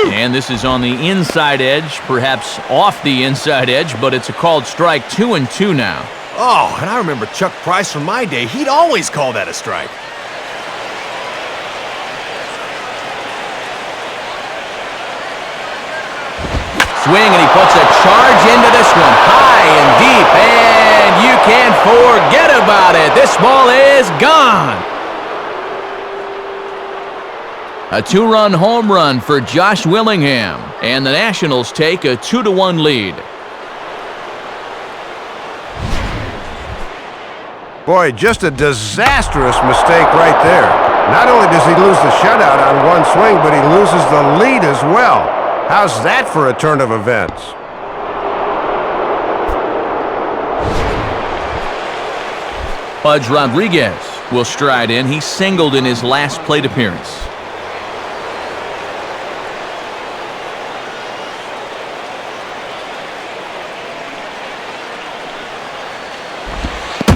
And this is on the inside edge, perhaps off the inside edge, but it's a called strike. 2-2 now. Oh, and I remember Chuck Price from my day. He'd always call that a strike. Swing, and he puts a charge into this one, high and deep, and you can't forget about it. This ball is gone. A 2-run home run for Josh Willingham, and the Nationals take a 2-1 lead. Boy, just a disastrous mistake right there. Not only does he lose the shutout on one swing, but he loses the lead as well. How's that for a turn of events? Pudge Rodriguez will stride in. He singled in his last plate appearance.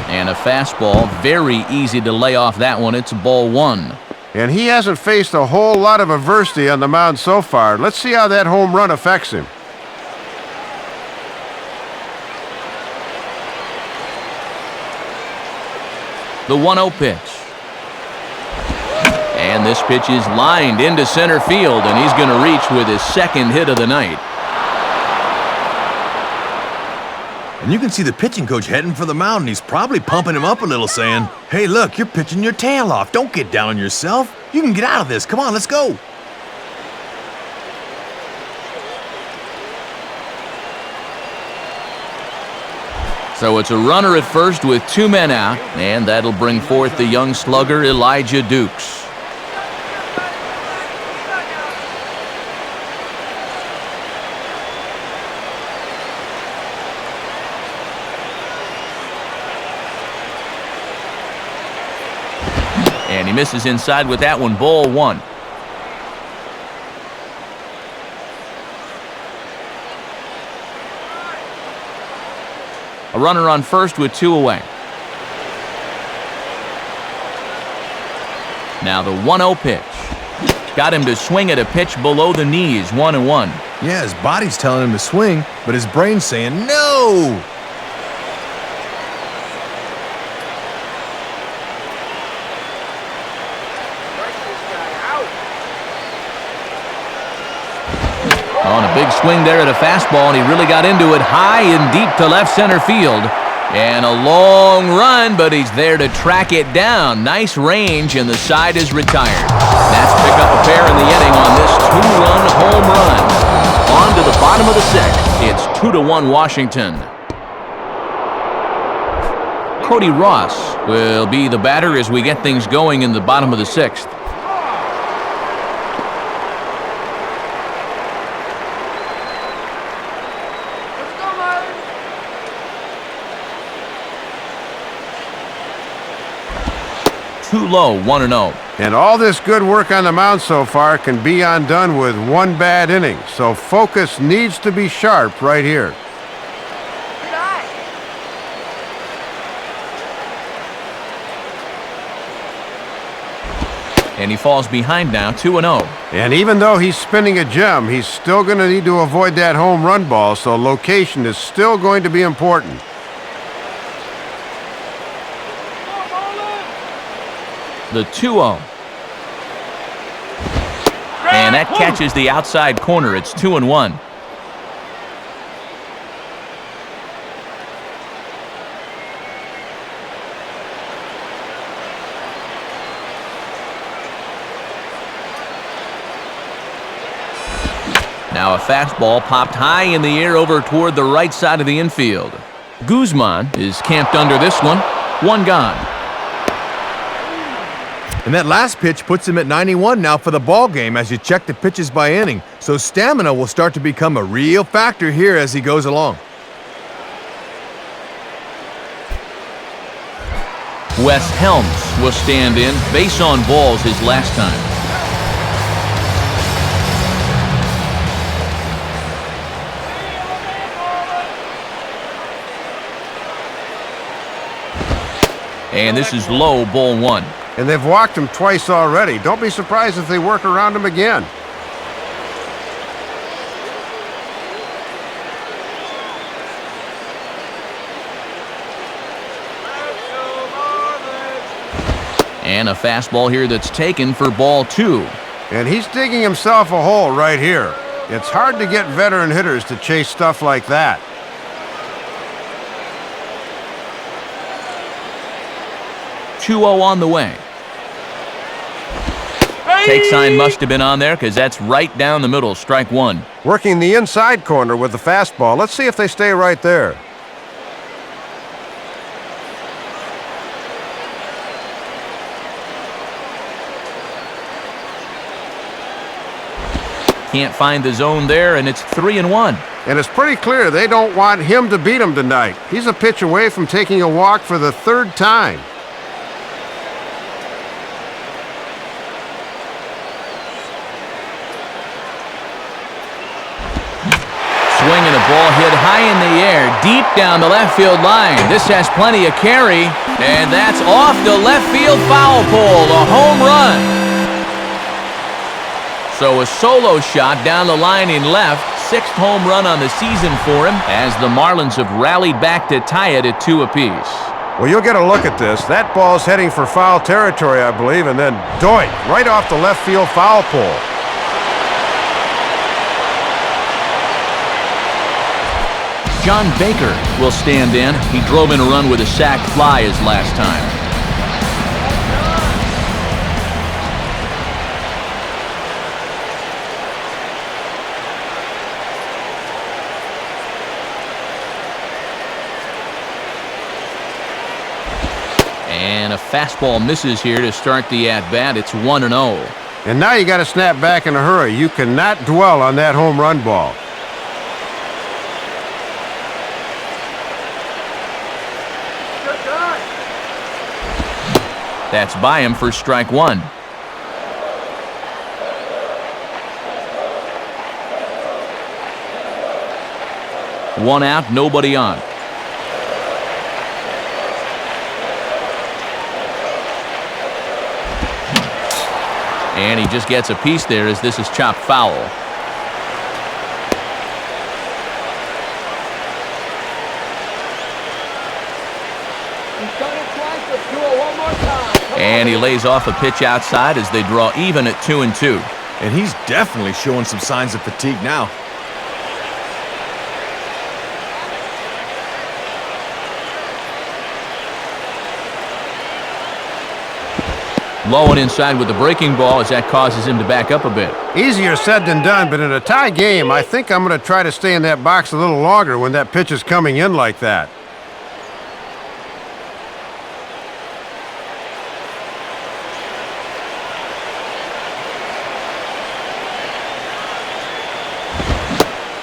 And a fastball, very easy to lay off that one. It's ball one. And he hasn't faced a whole lot of adversity on the mound so far. Let's see how that home run affects him. The 1-0 pitch. And this pitch is lined into center field, and he's going to reach with his second hit of the night. And you can see the pitching coach heading for the mound, and he's probably pumping him up a little, saying, "Hey, look, you're pitching your tail off. Don't get down on yourself. You can get out of this. Come on, let's go." So it's a runner at first with 2 men out, and that'll bring forth the young slugger Elijah Dukes. And he misses inside with that one, ball one. A runner on first with 2 away. Now the 1-0 pitch. Got him to swing at a pitch below the knees, 1-1. Yeah, his body's telling him to swing, but his brain's saying no. On a big swing there at a fastball, and he really got into it high and deep to left center field. And a long run, but he's there to track it down. Nice range, and the side is retired. Nats pick up a pair in the inning on this 2-run home run. On to the bottom of the 6th. It's 2-1 Washington. Cody Ross will be the batter as we get things going in the bottom of the 6th. Too low, 1-0. And all this good work on the mound so far can be undone with one bad inning. So focus needs to be sharp right here. And he falls behind now, 2-0. And even though he's spinning a gem, he's still going to need to avoid that home run ball, so location is still going to be important. The 2-0. And that catches the outside corner. It's 2-1. Now a fastball popped high in the air over toward the right side of the infield. Guzman is camped under this one. 1 gone. And that last pitch puts him at 91 now for the ball game as you check the pitches by inning. So stamina will start to become a real factor here as he goes along. Wes Helms will stand in. Base on balls his last time. And this is low, ball 1. And they've walked him twice already. Don't be surprised if they work around him again. And a fastball here that's taken for ball 2. And he's digging himself a hole right here. It's hard to get veteran hitters to chase stuff like that. .2-0 on the way. Take sign must have been on there because that's right down the middle, strike 1. Working the inside corner with the fastball. Let's see if they stay right there. can't find the zone there, and it's 3-1. And it's pretty clear they don't want him to beat him tonight. He's a pitch away from taking a walk for the third time. Swinging a ball hit high in the air, deep down the left field line. This has plenty of carry, and that's off the left field foul pole, a home run. So a solo shot down the line in left, 6th home run on the season for him, as the Marlins have rallied back to tie it at 2 apiece. Well, you'll get a look at this. That ball's heading for foul territory, I believe, and then doink, right off the left field foul pole. John Baker will stand in. He drove in a run with a sac fly his last time. And a fastball misses here to start the at-bat. It's 1-0. And now you got to snap back in a hurry. You cannot dwell on that home run ball. That's by him for strike 1. One out, nobody on. And he just gets a piece there as this is chopped foul. And he lays off a pitch outside as they draw even at 2-2. And he's definitely showing some signs of fatigue now. Low and inside with the breaking ball as that causes him to back up a bit. Easier said than done, but in a tie game, I think I'm going to try to stay in that box a little longer when that pitch is coming in like that.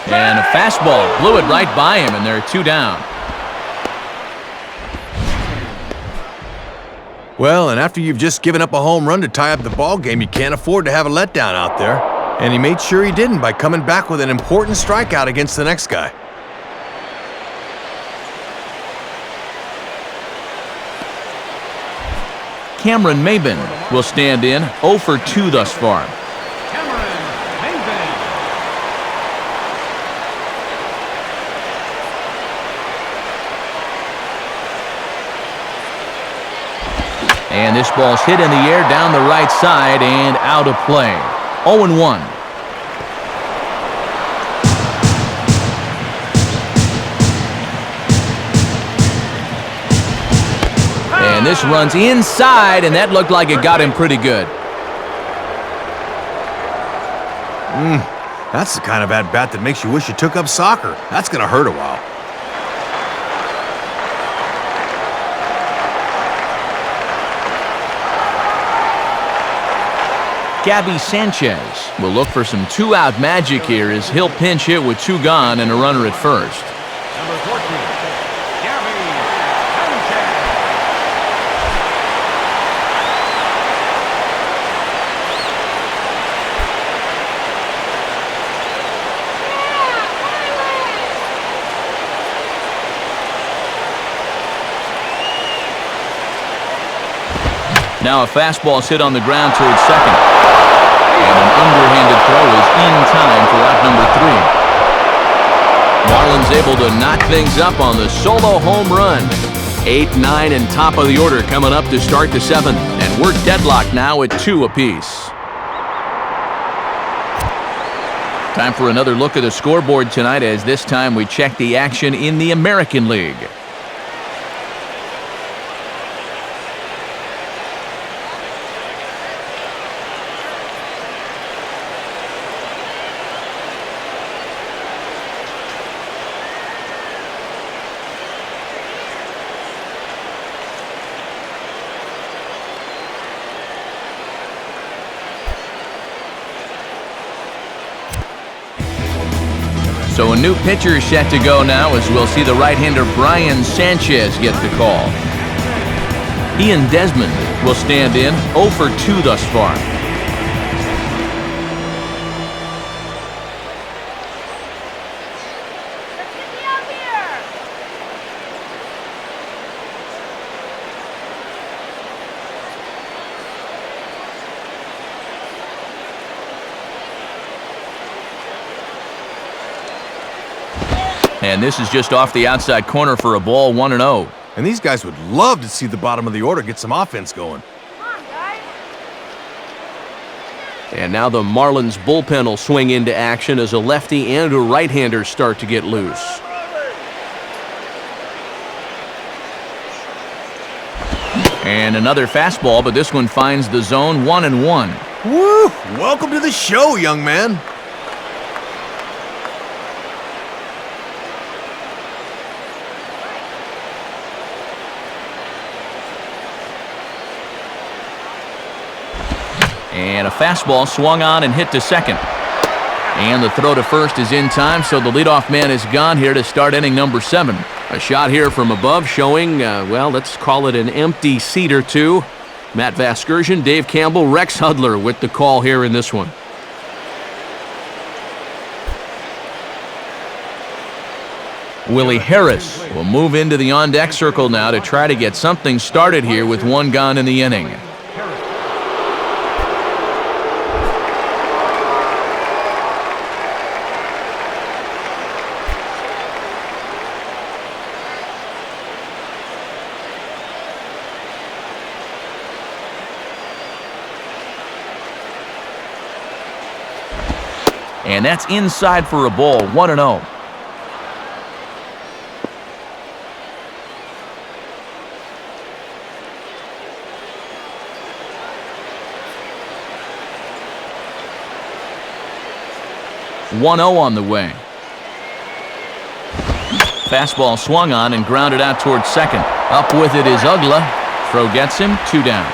And a fastball blew it right by him, and there are 2 down. Well, and after you've just given up a home run to tie up the ball game, you can't afford to have a letdown out there. And he made sure he didn't by coming back with an important strikeout against the next guy. Cameron Maben will stand in, 0 for 2 thus far. And this ball's hit in the air down the right side and out of play. 0-1. And this runs inside, and that looked like it got him pretty good. That's the kind of at-bat that makes you wish you took up soccer. That's going to hurt a while. Gabby Sanchez will look for some 2-out magic here as he'll pinch hit with 2 gone and a runner at first. Number 14, Gabby Sanchez. Now a fastball is hit on the ground towards second. And an underhanded throw is in time for out number 3. Marlins able to knock things up on the solo home run. 8, 9, and top of the order coming up to start the 7th. And we're deadlocked now at 2 apiece. Time for another look at the scoreboard tonight, as this time we check the action in the American League. So a new pitcher is set to go now, as we'll see the right-hander Brian Sanchez get the call. Ian Desmond will stand in, 0 for 2 thus far. Let's get me out here. And this is just off the outside corner for a ball, 1-0. And these guys would love to see the bottom of the order get some offense going. Come on, guys. And now the Marlins bullpen will swing into action as a lefty and a right-hander start to get loose. And another fastball, but this one finds the zone, 1-1. Woo! Welcome to the show, young man. And a fastball swung on and hit to second. And the throw to first is in time, so the leadoff man is gone here to start inning number 7. A shot here from above showing, well, let's call it an empty seat or two. Matt Vasgersian, Dave Campbell, Rex Hudler with the call here in this one. Willie Harris will move into the on-deck circle now to try to get something started here with one gone in the inning. And that's inside for a ball, 1-0. On the way. Fastball swung on and grounded out towards second. Up with it is Ugla. Throw gets him, 2 down.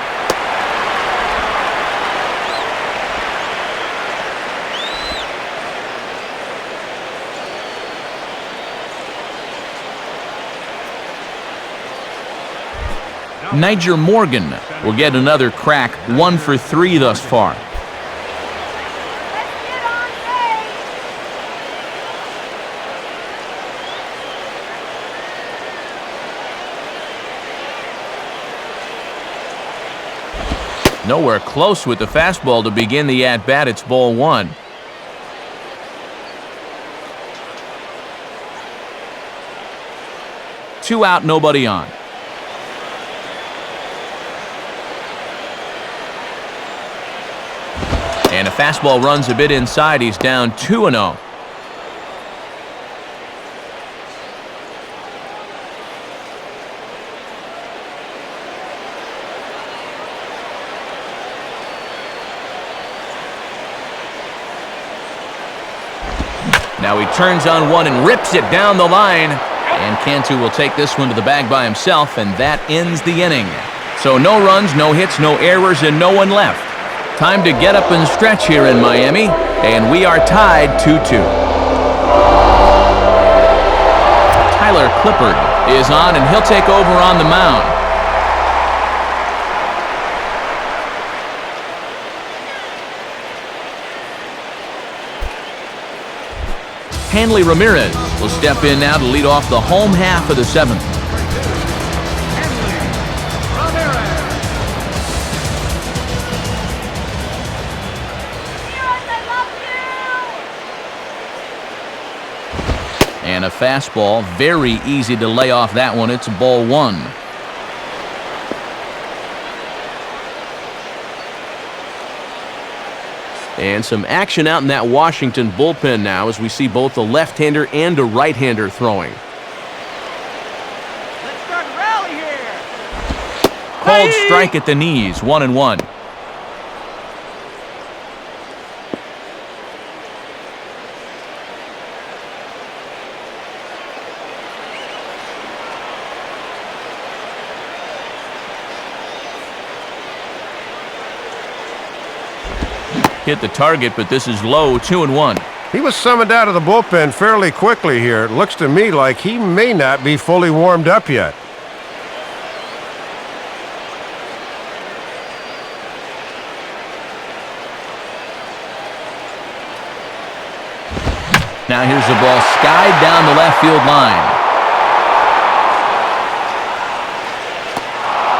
Niger Morgan will get another crack, 1 for 3 thus far. Let's get on base. Nowhere close with the fastball to begin the at-bat. It's ball 1. Two out, nobody on. And a fastball runs a bit inside. He's down 2-0. Now he turns on one and rips it down the line. And Cantu will take this one to the bag by himself, and that ends the inning. So no runs, no hits, no errors, and no one left. Time to get up and stretch here in Miami, and we are tied 2-2. Tyler Clippard is on, and he'll take over on the mound. Hanley Ramirez will step in now to lead off the home half of the 7th. And a fastball, very easy to lay off that one. It's ball 1. And some action out in that Washington bullpen now as we see both a left-hander and a right-hander throwing. Let's start a rally here. Called strike at the knees, 1-1. Hit the target, but this is low, 2-1. He was summoned out of the bullpen fairly quickly here. It looks to me like he may not be fully warmed up yet. Now here's the ball skied down the left field line.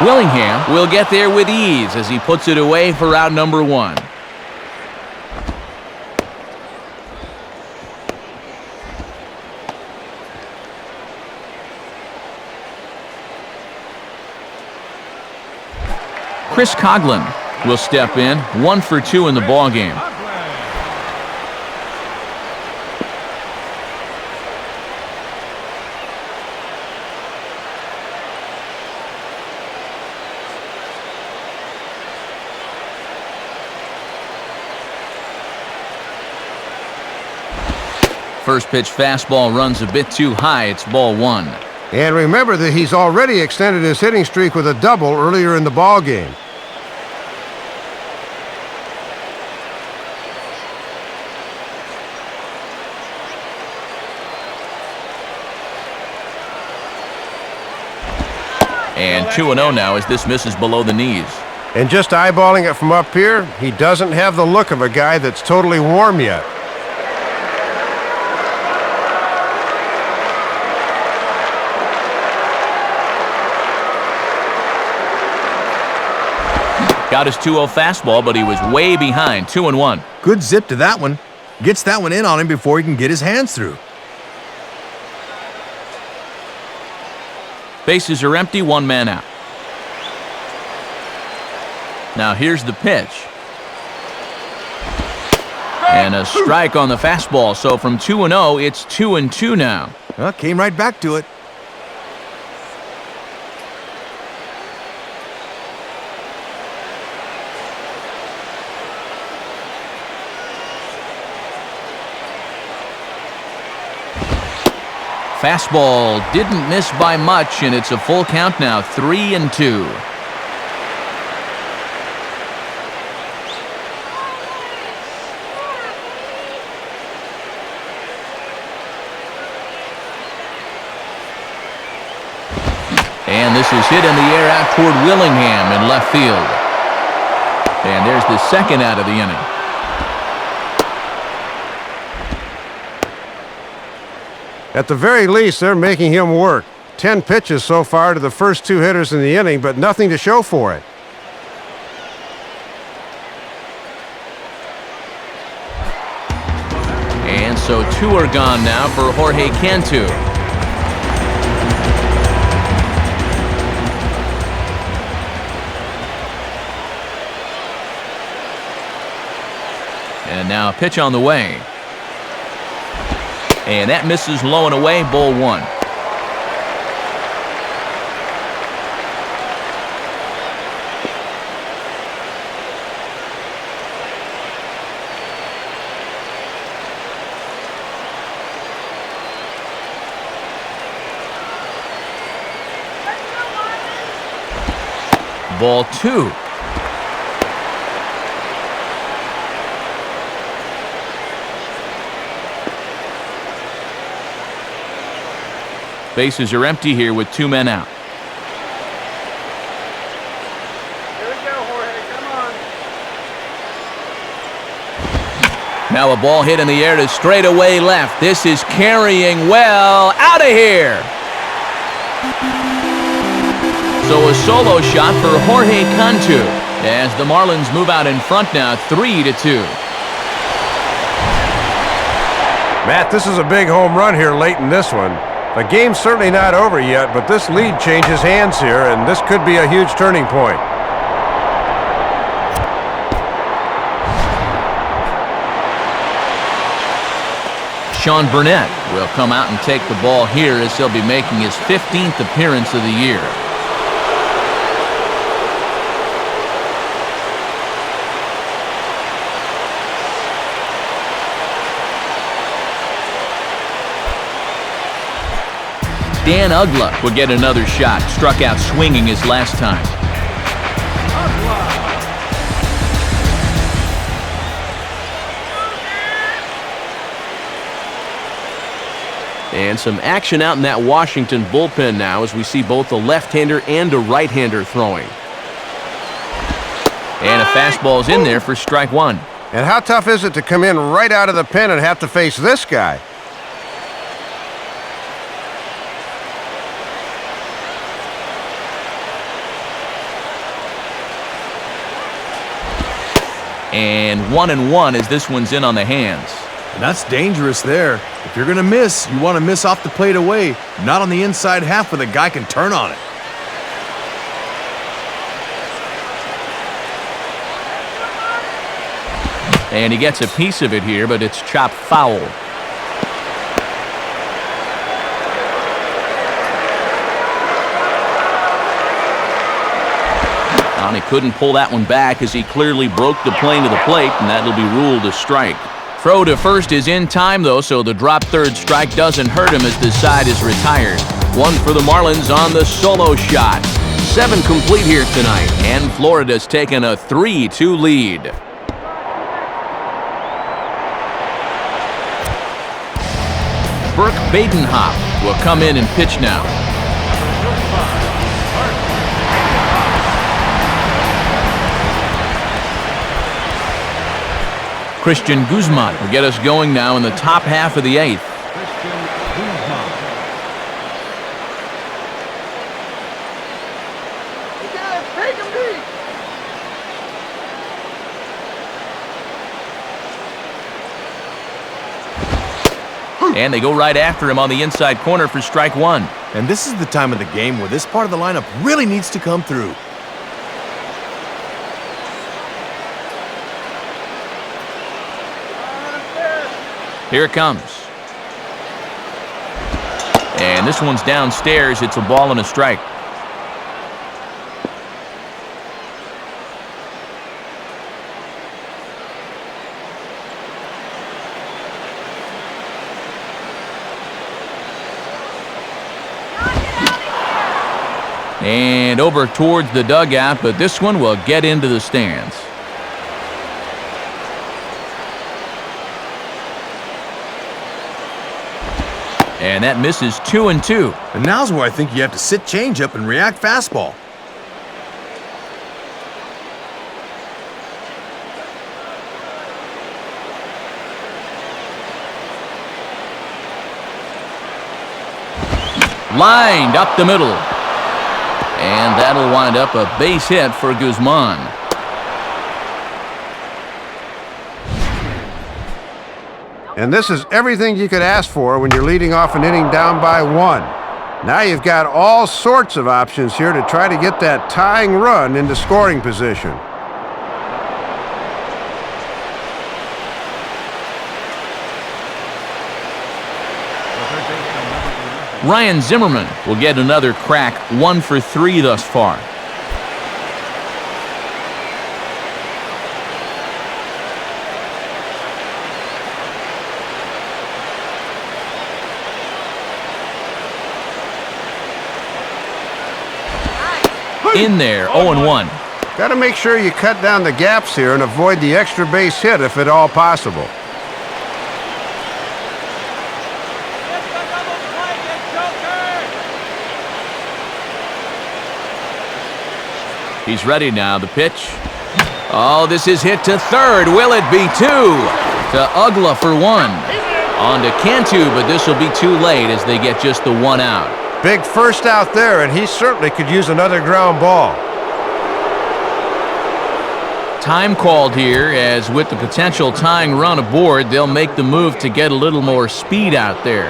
Willingham will get there with ease as he puts it away for out number 1. Chris Coughlin will step in, 1 for 2 in the ballgame. First pitch fastball runs a bit too high. It's ball 1. And remember that he's already extended his hitting streak with a double earlier in the ball game. And 2-0 now as this misses below the knees. And just eyeballing it from up here, he doesn't have the look of a guy that's totally warm yet. Got his 2-0 fastball, but he was way behind, 2-1. Good zip to that one. Gets that one in on him before he can get his hands through. Bases are empty, 1 man out. Now here's the pitch. And a strike on the fastball, so from 2-0, it's 2-2 now. Well, came right back to it. Fastball didn't miss by much, and it's a full count now, 3-2. And this is hit in the air out toward Willingham in left field. And there's the second out of the inning. At the very least, they're making him work. 10 pitches so far to the first 2 hitters in the inning, but nothing to show for it. And so 2 are gone now for Jorge Cantu. And now a pitch on the way. And that misses low and away, ball 1. Ball 2. Bases are empty here with 2 men out. Here we go, Jorge. Come on. Now a ball hit in the air to straightaway left. This is carrying well. Out of here. So a solo shot for Jorge Cantu as the Marlins move out in front now, 3-2. Matt, this is a big home run here late in this one. The game's certainly not over yet, but this lead changes hands here, and this could be a huge turning point. Sean Burnett will come out and take the ball here as he'll be making his 15th appearance of the year. Dan Ugla will get another shot. Struck out swinging his last time. And some action out in that Washington bullpen now as we see both a left-hander and a right-hander throwing. And a fastball's in there for strike one. And how tough is it to come in right out of the pen and have to face this guy? And 1-1 as this one's in on the hands. And that's dangerous there. If you're going to miss, you want to miss off the plate away, not on the inside half where the guy can turn on it. And he gets a piece of it here, but it's chopped foul. And he couldn't pull that one back as he clearly broke the plane to the plate, and that'll be ruled a strike. Throw to first is in time, though, so the drop third strike doesn't hurt him as the side is retired. One for the Marlins on the solo shot. 7 complete here tonight, and Florida's taken a 3-2 lead. Burke Badenhop will come in and pitch now. Christian Guzman will get us going now in the top half of the 8th. And they go right after him on the inside corner for strike one. And this is the time of the game where this part of the lineup really needs to come through. Here it comes. And this one's downstairs. It's a ball and a strike. And over towards the dugout, but this one will get into the stands. And that misses 2-2. And now's where I think you have to sit changeup and react fastball. Lined up the middle. And that'll wind up a base hit for Guzman. And this is everything you could ask for when you're leading off an inning down by 1. Now you've got all sorts of options here to try to get that tying run into scoring position. Ryan Zimmerman will get another crack, 1 for 3 thus far. In there, 0-1. Got to make sure you cut down the gaps here and avoid the extra base hit if at all possible. He's ready now, the pitch. Oh, this is hit to third. Will it be 2? To Ugla for 1. On to Cantu, but this will be too late as they get just the 1 out. Big first out there, and he certainly could use another ground ball. Time called here, as with the potential tying run aboard, they'll make the move to get a little more speed out there.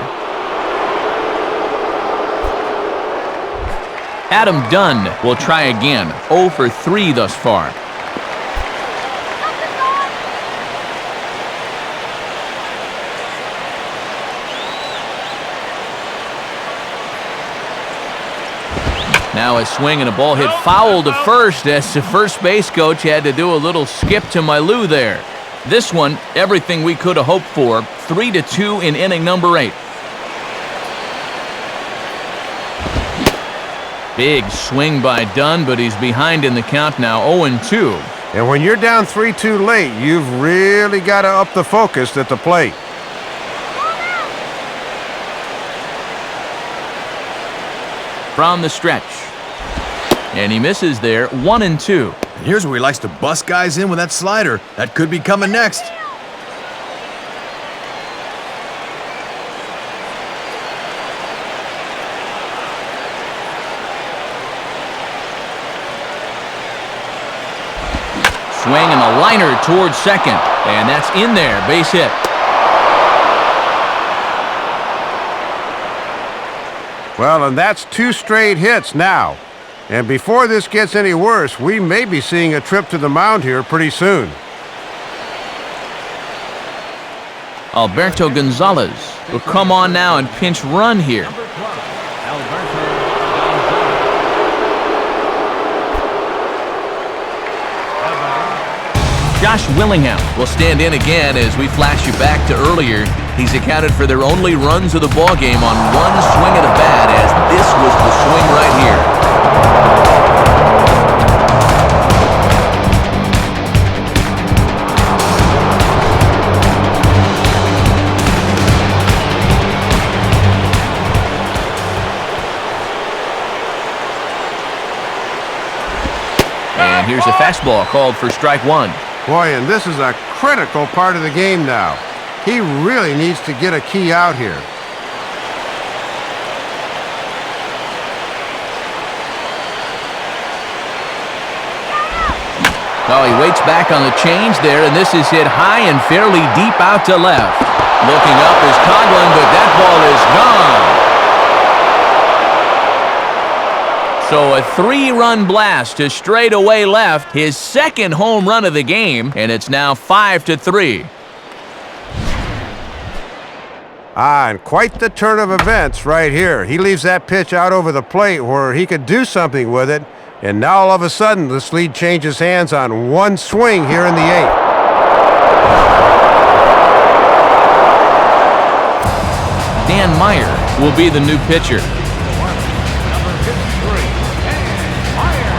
Adam Dunn will try again, 0 for 3 thus far. Now a swing and a ball hit foul to first as the first base coach had to do a little skip to Mailou there. This one, everything we could have hoped for, 3-2 in inning number 8. Big swing by Dunn, but he's behind in the count now, 0-2. And when you're down 3-2 late, you've really got to up the focus at the plate. from the stretch. And he misses there, 1-2. And here's where he likes to bust guys in with that slider. That could be coming next. Swing and a liner towards second. And that's in there, base hit. Well, and that's 2 straight hits now. And before this gets any worse, we may be seeing a trip to the mound here pretty soon. Alberto Gonzalez will come on now and pinch run here. Number 12, Alberto Gonzalez. Josh Willingham will stand in again as we flash you back to earlier. He's accounted for their only runs of the ballgame on one swing of the bat, as this was the swing right here. And here's a fastball called for strike one. Boy, and this is a critical part of the game now. He really needs to get a key out here. Well, he waits back on the change there, and this is hit high and fairly deep out to left. Looking up is Coughlin, but that ball is gone. So a 3-run blast to straightaway left, his second home run of the game, and it's now 5-3. And quite the turn of events right here. He leaves that pitch out over the plate where he could do something with it, and now all of a sudden this lead changes hands on one swing here in the 8th. Dan Meyer will be the new pitcher. Number 53, Dan Meyer.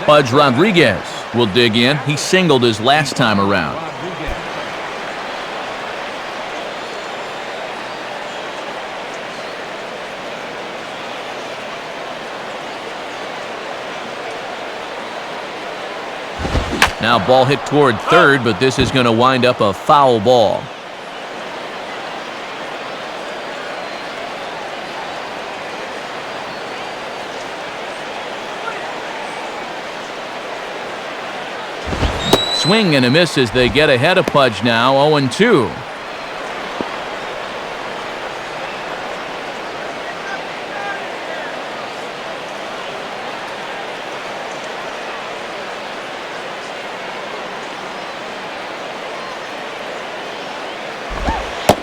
Pudge Rodriguez will dig in. He singled his last time around. Rodriguez. Now ball hit toward third, but this is going to wind up a foul ball. Swing and a miss as they get ahead of Pudge now, 0-2.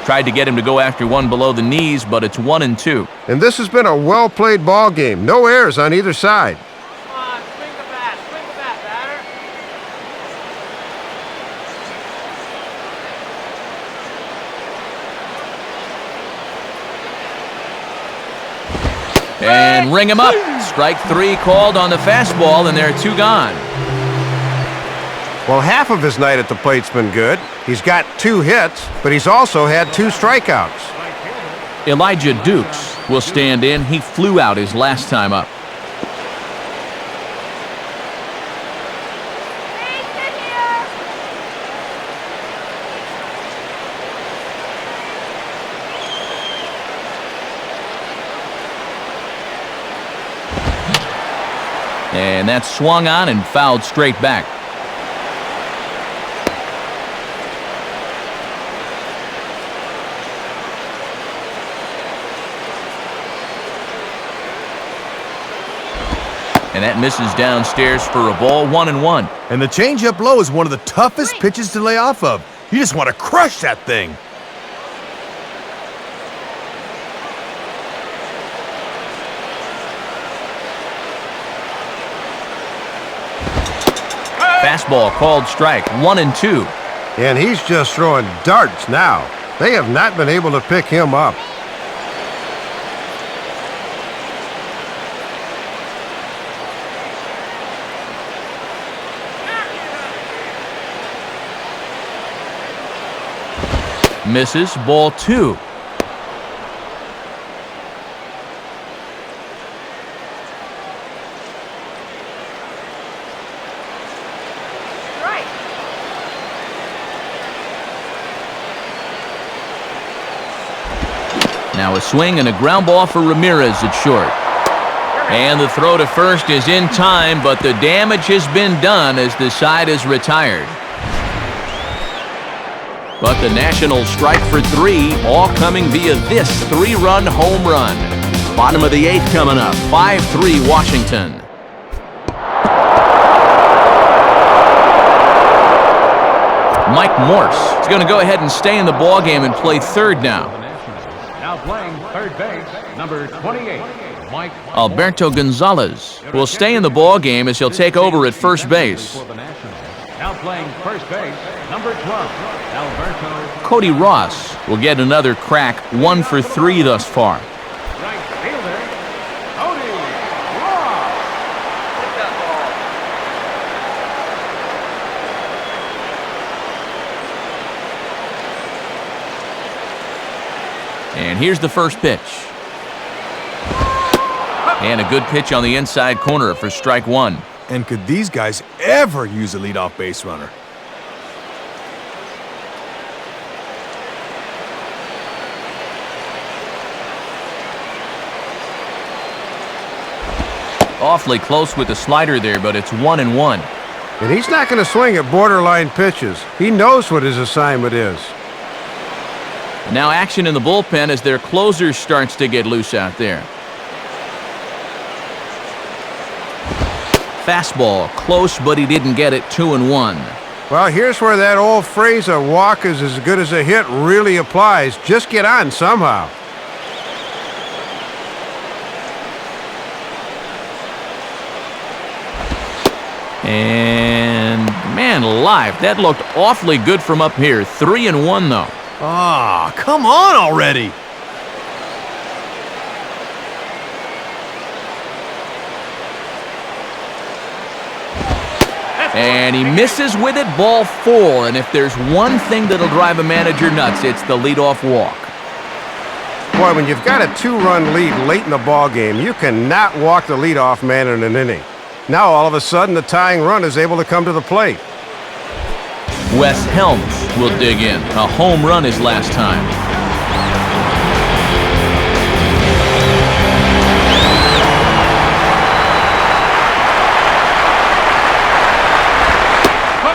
Tried to get him to go after one below the knees, but it's 1-2. And this has been a well-played ball game. No errors on either side. Come on, swing the bat, batter. And ring him up. Strike 3 called on the fastball, and there are 2 gone. Well, half of his night at the plate's been good. He's got 2 hits, but he's also had 2 strikeouts. Elijah Dukes will stand in. He flew out his last time up. Base hit here. And that's swung on and fouled straight back. And that misses downstairs for a ball, 1-1. And the changeup low is one of the toughest pitches to lay off of. You just want to crush that thing. Fastball called strike, 1-2. And he's just throwing darts now. They have not been able to pick him up. Misses, ball 2. Right. Now a swing and a ground ball for Ramirez at short. And the throw to first is in time, but the damage has been done as the side is retired. But the Nationals strike for 3, all coming via this 3-run home run. Bottom of the 8th coming up, 5-3 Washington. Mike Morse is going to go ahead and stay in the ballgame and play third now. Now playing third base, number 28, Mike. Alberto Gonzalez will stay in the ballgame as he'll take over at first base. Now playing first base, number 12, Alberto. Cody Ross will get another crack, 1 for 3 thus far. Right fielder, Cody Ross. Hit that ball. And here's the first pitch. And a good pitch on the inside corner for strike 1. And could these guys ever use a leadoff base runner? Awfully close with the slider there, but it's 1-1. And he's not going to swing at borderline pitches. He knows what his assignment is. Now action in the bullpen as their closer starts to get loose out there. Fastball, close, but he didn't get it. 2-1. Well, here's where that old phrase, a walk is as good as a hit, really applies. Just get on somehow. And, man alive, that looked awfully good from up here. 3-1, though. Ah, come on already! And he misses with it, ball 4. And if there's one thing that'll drive a manager nuts, it's the leadoff walk. Boy, when you've got a 2-run lead late in the ball game, you cannot walk the leadoff man in an inning. Now, all of a sudden, the tying run is able to come to the plate. Wes Helms will dig in. A home run his last time.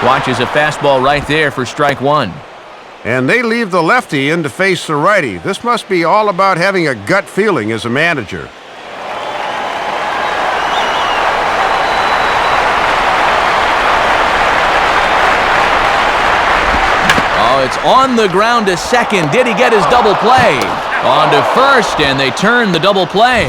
Watches a fastball right there for strike 1. And they leave the lefty in to face the righty. This must be all about having a gut feeling as a manager. Oh, it's on the ground to second. Did he get his double play? On to first, and they turn the double play.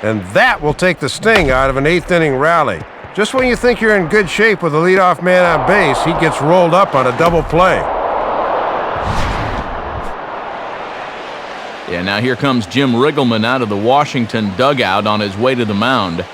And that will take the sting out of an 8th-inning rally. Just when you think you're in good shape with the leadoff man on base, he gets rolled up on a double play. Yeah, now here comes Jim Riggleman out of the Washington dugout on his way to the mound.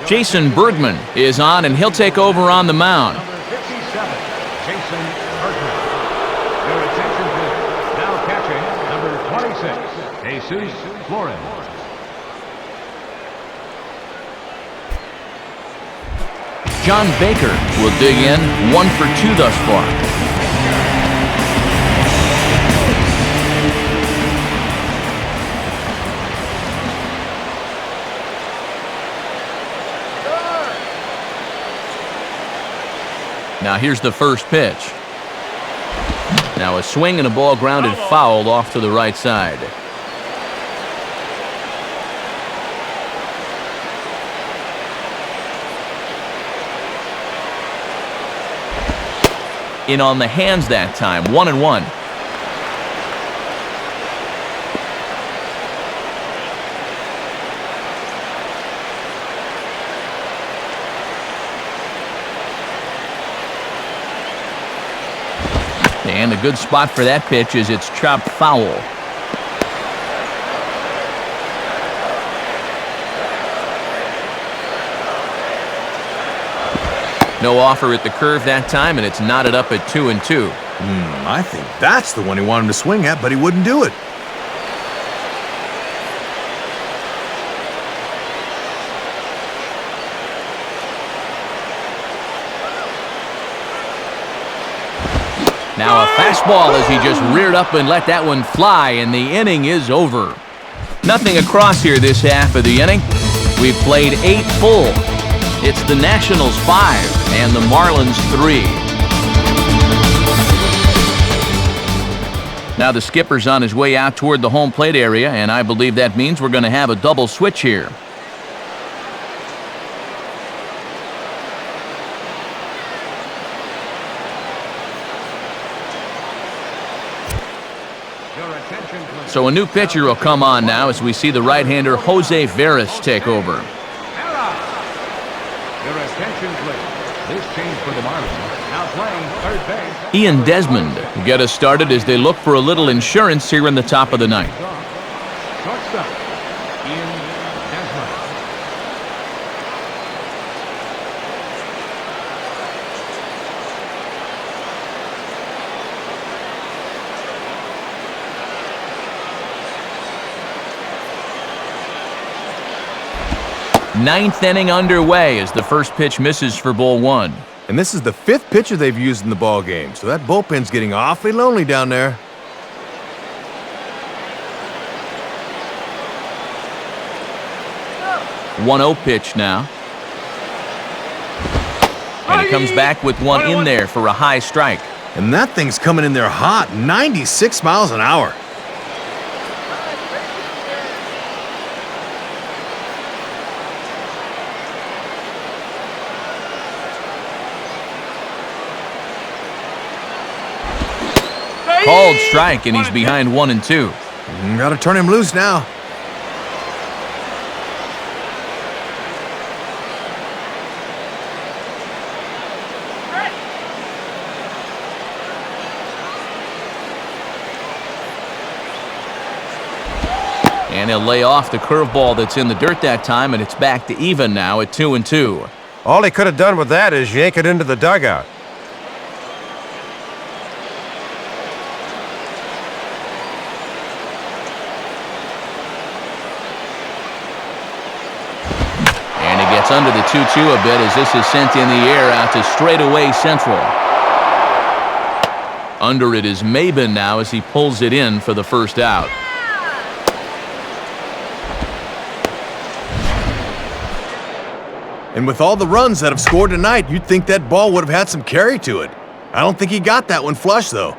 Jason Bergman is on, and he'll take over on the mound. Number 57, Jason Bergman. Your attention please. Now catching, number 26, Jesus Flores. John Baker will dig in, 1 for 2 thus far. Now here's the first pitch. Now a swing and a ball grounded foul off to the right side. In on the hands that time, 1-1. And a good spot for that pitch is it's chopped foul. No offer at the curve that time, and it's knotted up at 2-2. I think that's the one he wanted to swing at, but he wouldn't do it. Now a fastball as he just reared up and let that one fly, and the inning is over. Nothing across here this half of the inning. We've played 8 full. It's the Nationals 5 and the Marlins 3. Now the skipper's on his way out toward the home plate area, and I believe that means we're going to have a double switch here. So a new pitcher will come on now as we see the right-hander Jose Veras take over. Your attention, please. This change for the Marlins. Now playing third base. Ian Desmond will get us started as they look for a little insurance here in the top of the ninth. Shortstop, Ian Desmond. Ninth inning underway as the first pitch misses for ball 1. And this is the 5th pitcher they've used in the ball game, so that bullpen's getting awfully lonely down there. One 1-0 pitch now. And he comes back with one in there for a high strike. And that thing's coming in there hot, 96 miles an hour. Called strike, and he's behind 1-2. Gotta turn him loose now. And he'll lay off the curveball that's in the dirt that time, and it's back to even now at 2-2. All he could have done with that is yank it into the dugout. Under the 2-2 a bit as this is sent in the air out to straightaway central. Under it is Maben now as he pulls it in for the first out. And with all the runs that have scored tonight, you'd think that ball would have had some carry to it. I don't think he got that one flush, though.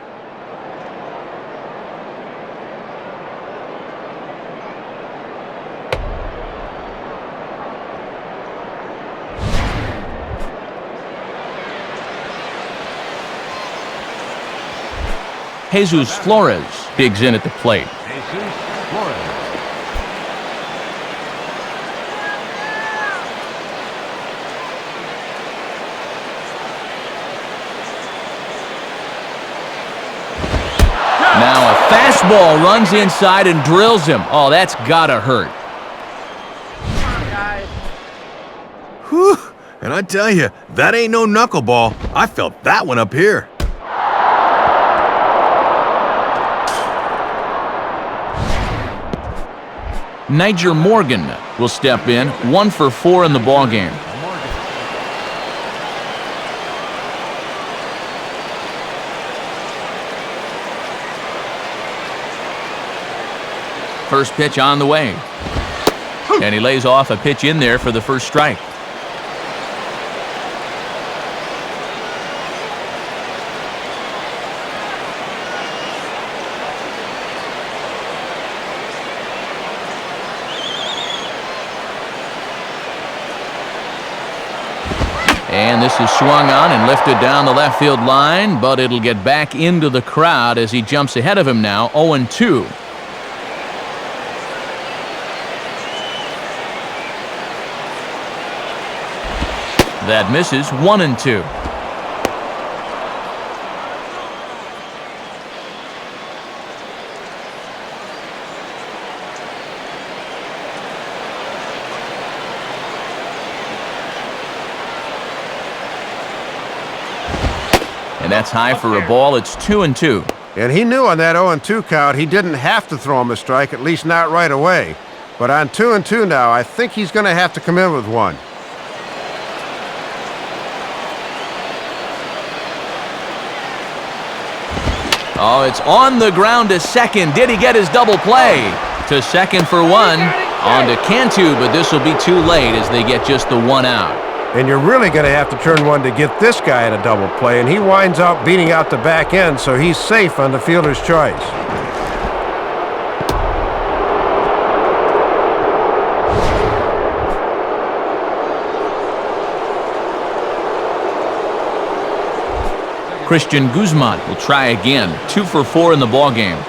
Jesus Flores digs in at the plate. Jesus Flores. Now a fastball runs inside and drills him. Oh, that's gotta hurt. Whew. And I tell you, that ain't no knuckleball. I felt that one up here. Niger Morgan will step in, 1 for 4 in the ballgame. First pitch on the way. And he lays off a pitch in there for the first strike. And this is swung on and lifted down the left field line, but it'll get back into the crowd as he jumps ahead of him now, 0-2. That misses, 1-2. And that's high for a ball. It's 2-2. And he knew on that 0-2 count he didn't have to throw him a strike, at least not right away. But on 2-2 now, I think he's going to have to come in with one. Oh, it's on the ground to second. Did he get his double play? To second for one. On to Cantu, but this will be too late as they get just the one out. And you're really going to have to turn one to get this guy in a double play, and he winds up beating out the back end, so he's safe on the fielder's choice. Christian Guzman will try again. 2 for 4 in the ballgame.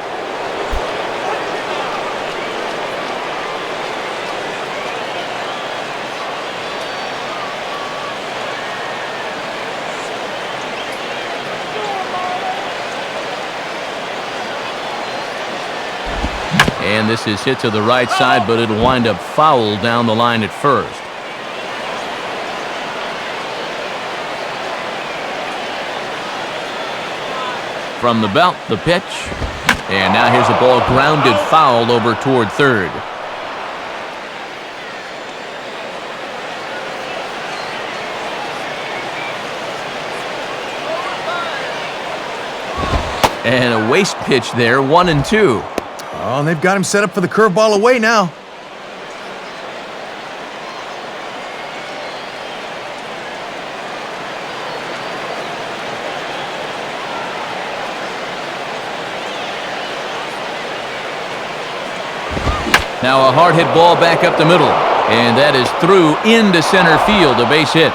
And this is hit to the right side, but it'll wind up foul down the line at first. From the belt, the pitch. And now here's a ball grounded foul over toward third. And a waste pitch there, 1-2. Oh, and they've got him set up for the curveball away now. Now a hard hit ball back up the middle. And that is through into center field, a base hit.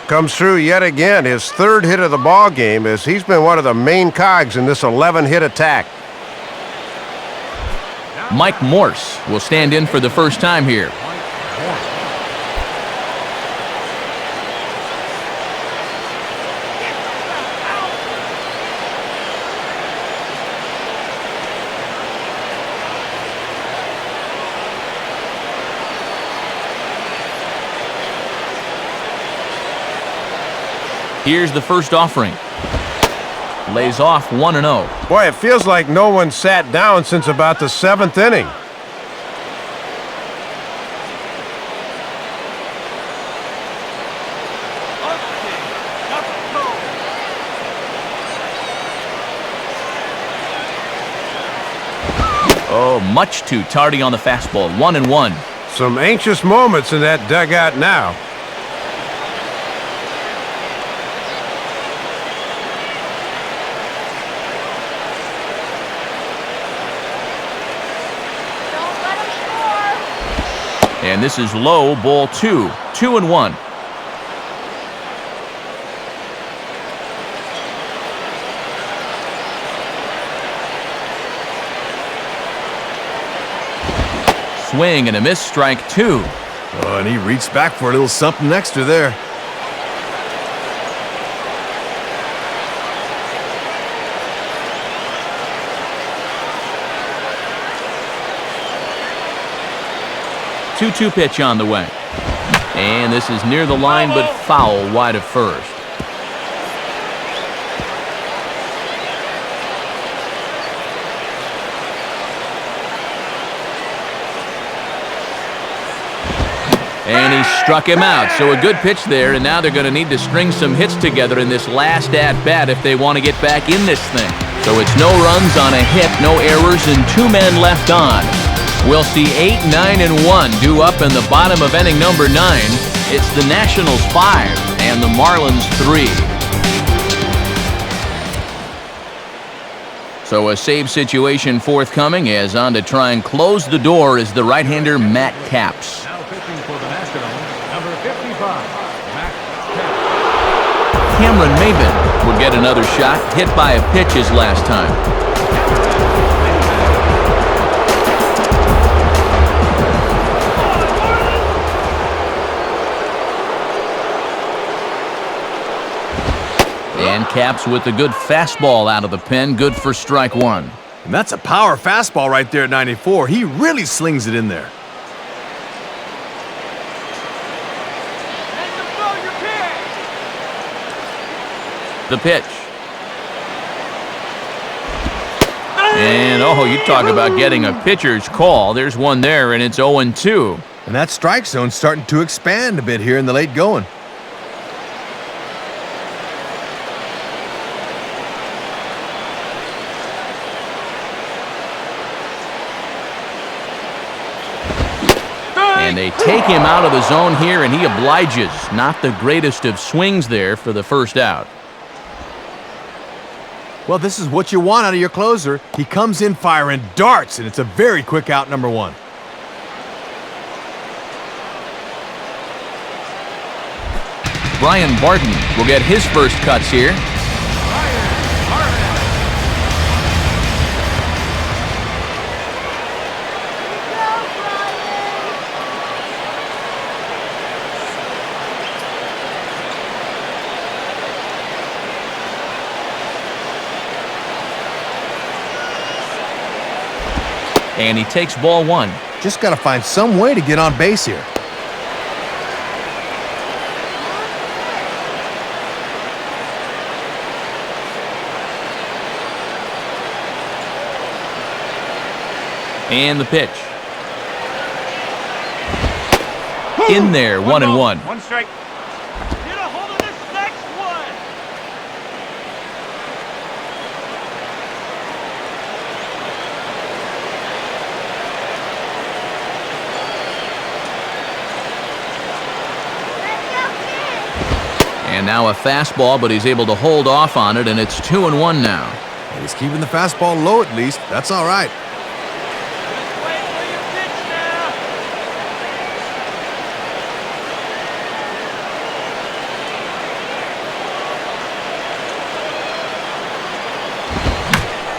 Comes through yet again, his third hit of the ball game, as he's been one of the main cogs in this 11-hit attack. Mike Morse will stand in for the first time here. Here's the first offering. Lays off 1-0. Boy, it feels like no one sat down since about the 7th inning. Oh, much too tardy on the fastball. 1-1. Some anxious moments in that dugout now. And this is low, ball 2. 2-1. Swing and a miss, strike 2. Oh, and he reached back for a little something extra there. Two pitch on the way. And this is near the line, but foul wide of first. And he struck him out. So a good pitch there, and now they're going to need to string some hits together in this last at-bat if they want to get back in this thing. So it's no runs on a hit, no errors, and 2 men left on. We'll see 8, 9, and 1 due up in the bottom of inning number 9. It's the Nationals 5 and the Marlins 3. So a save situation forthcoming, as on to try and close the door is the right-hander Matt Capps. Now pitching for the Nationals, number 55, Matt Capps. Cameron Maybin will get another shot, hit by a pitch his last time. And Capps with a good fastball out of the pen, good for strike 1. And that's a power fastball right there at 94. He really slings it in there. The pitch. And, oh, you talk about getting a pitcher's call. There's one there, and it's 0-2. And that strike zone's starting to expand a bit here in the late going. And they take him out of the zone here, and he obliges. Not the greatest of swings there for the first out. Well, this is what you want out of your closer. He comes in firing darts, and it's a very quick out, number one. Brian Barton will get his first cuts here. And he takes ball one. Just got to find some way to get on base here. And the pitch. In there, 1-1. One strike. Get a hold of this next one. And now a fastball, but he's able to hold off on it, and it's 2-1 now. And he's keeping the fastball low at least. That's all right. Just wait for your pitch now.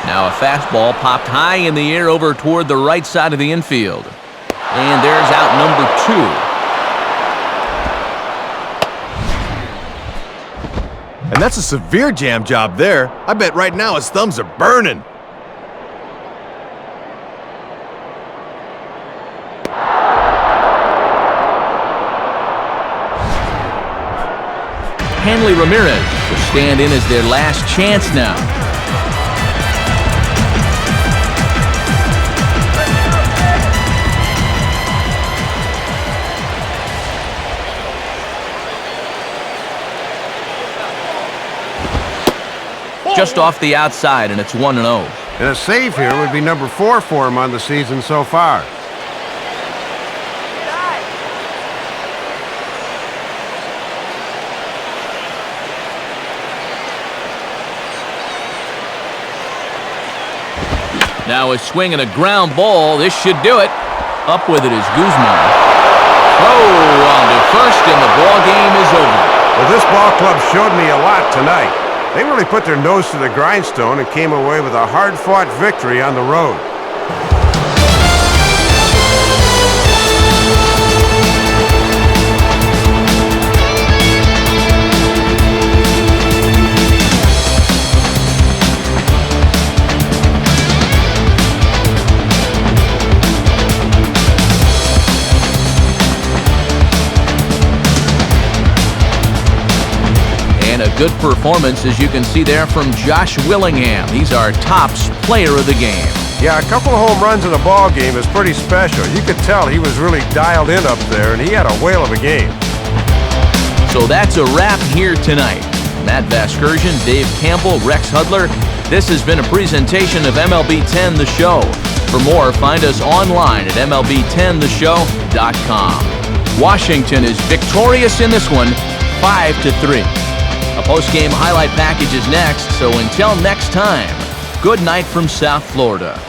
Now a fastball popped high in the air over toward the right side of the infield. And there's out number 2. And that's a severe jam job there. I bet right now his thumbs are burning. Hanley Ramirez will stand in as their last chance now. Just off the outside, and it's 1-0. And a save here would be number 4 for him on the season so far. Now a swing and a ground ball. This should do it. Up with it is Guzman. Throw on to first, and the ball game is over. Well, this ball club showed me a lot tonight. They really put their nose to the grindstone and came away with a hard-fought victory on the road. And a good performance, as you can see there, from Josh Willingham. He's our tops player of the game. Yeah, a couple of home runs in a ball game is pretty special. You could tell he was really dialed in up there, and he had a whale of a game. So that's a wrap here tonight. Matt Vasgersian, Dave Campbell, Rex Hudler. This has been a presentation of MLB 10 The Show. For more, find us online at MLB10theshow.com. Washington is victorious in this one, 5-3. A post-game highlight package is next, so until next time, good night from South Florida.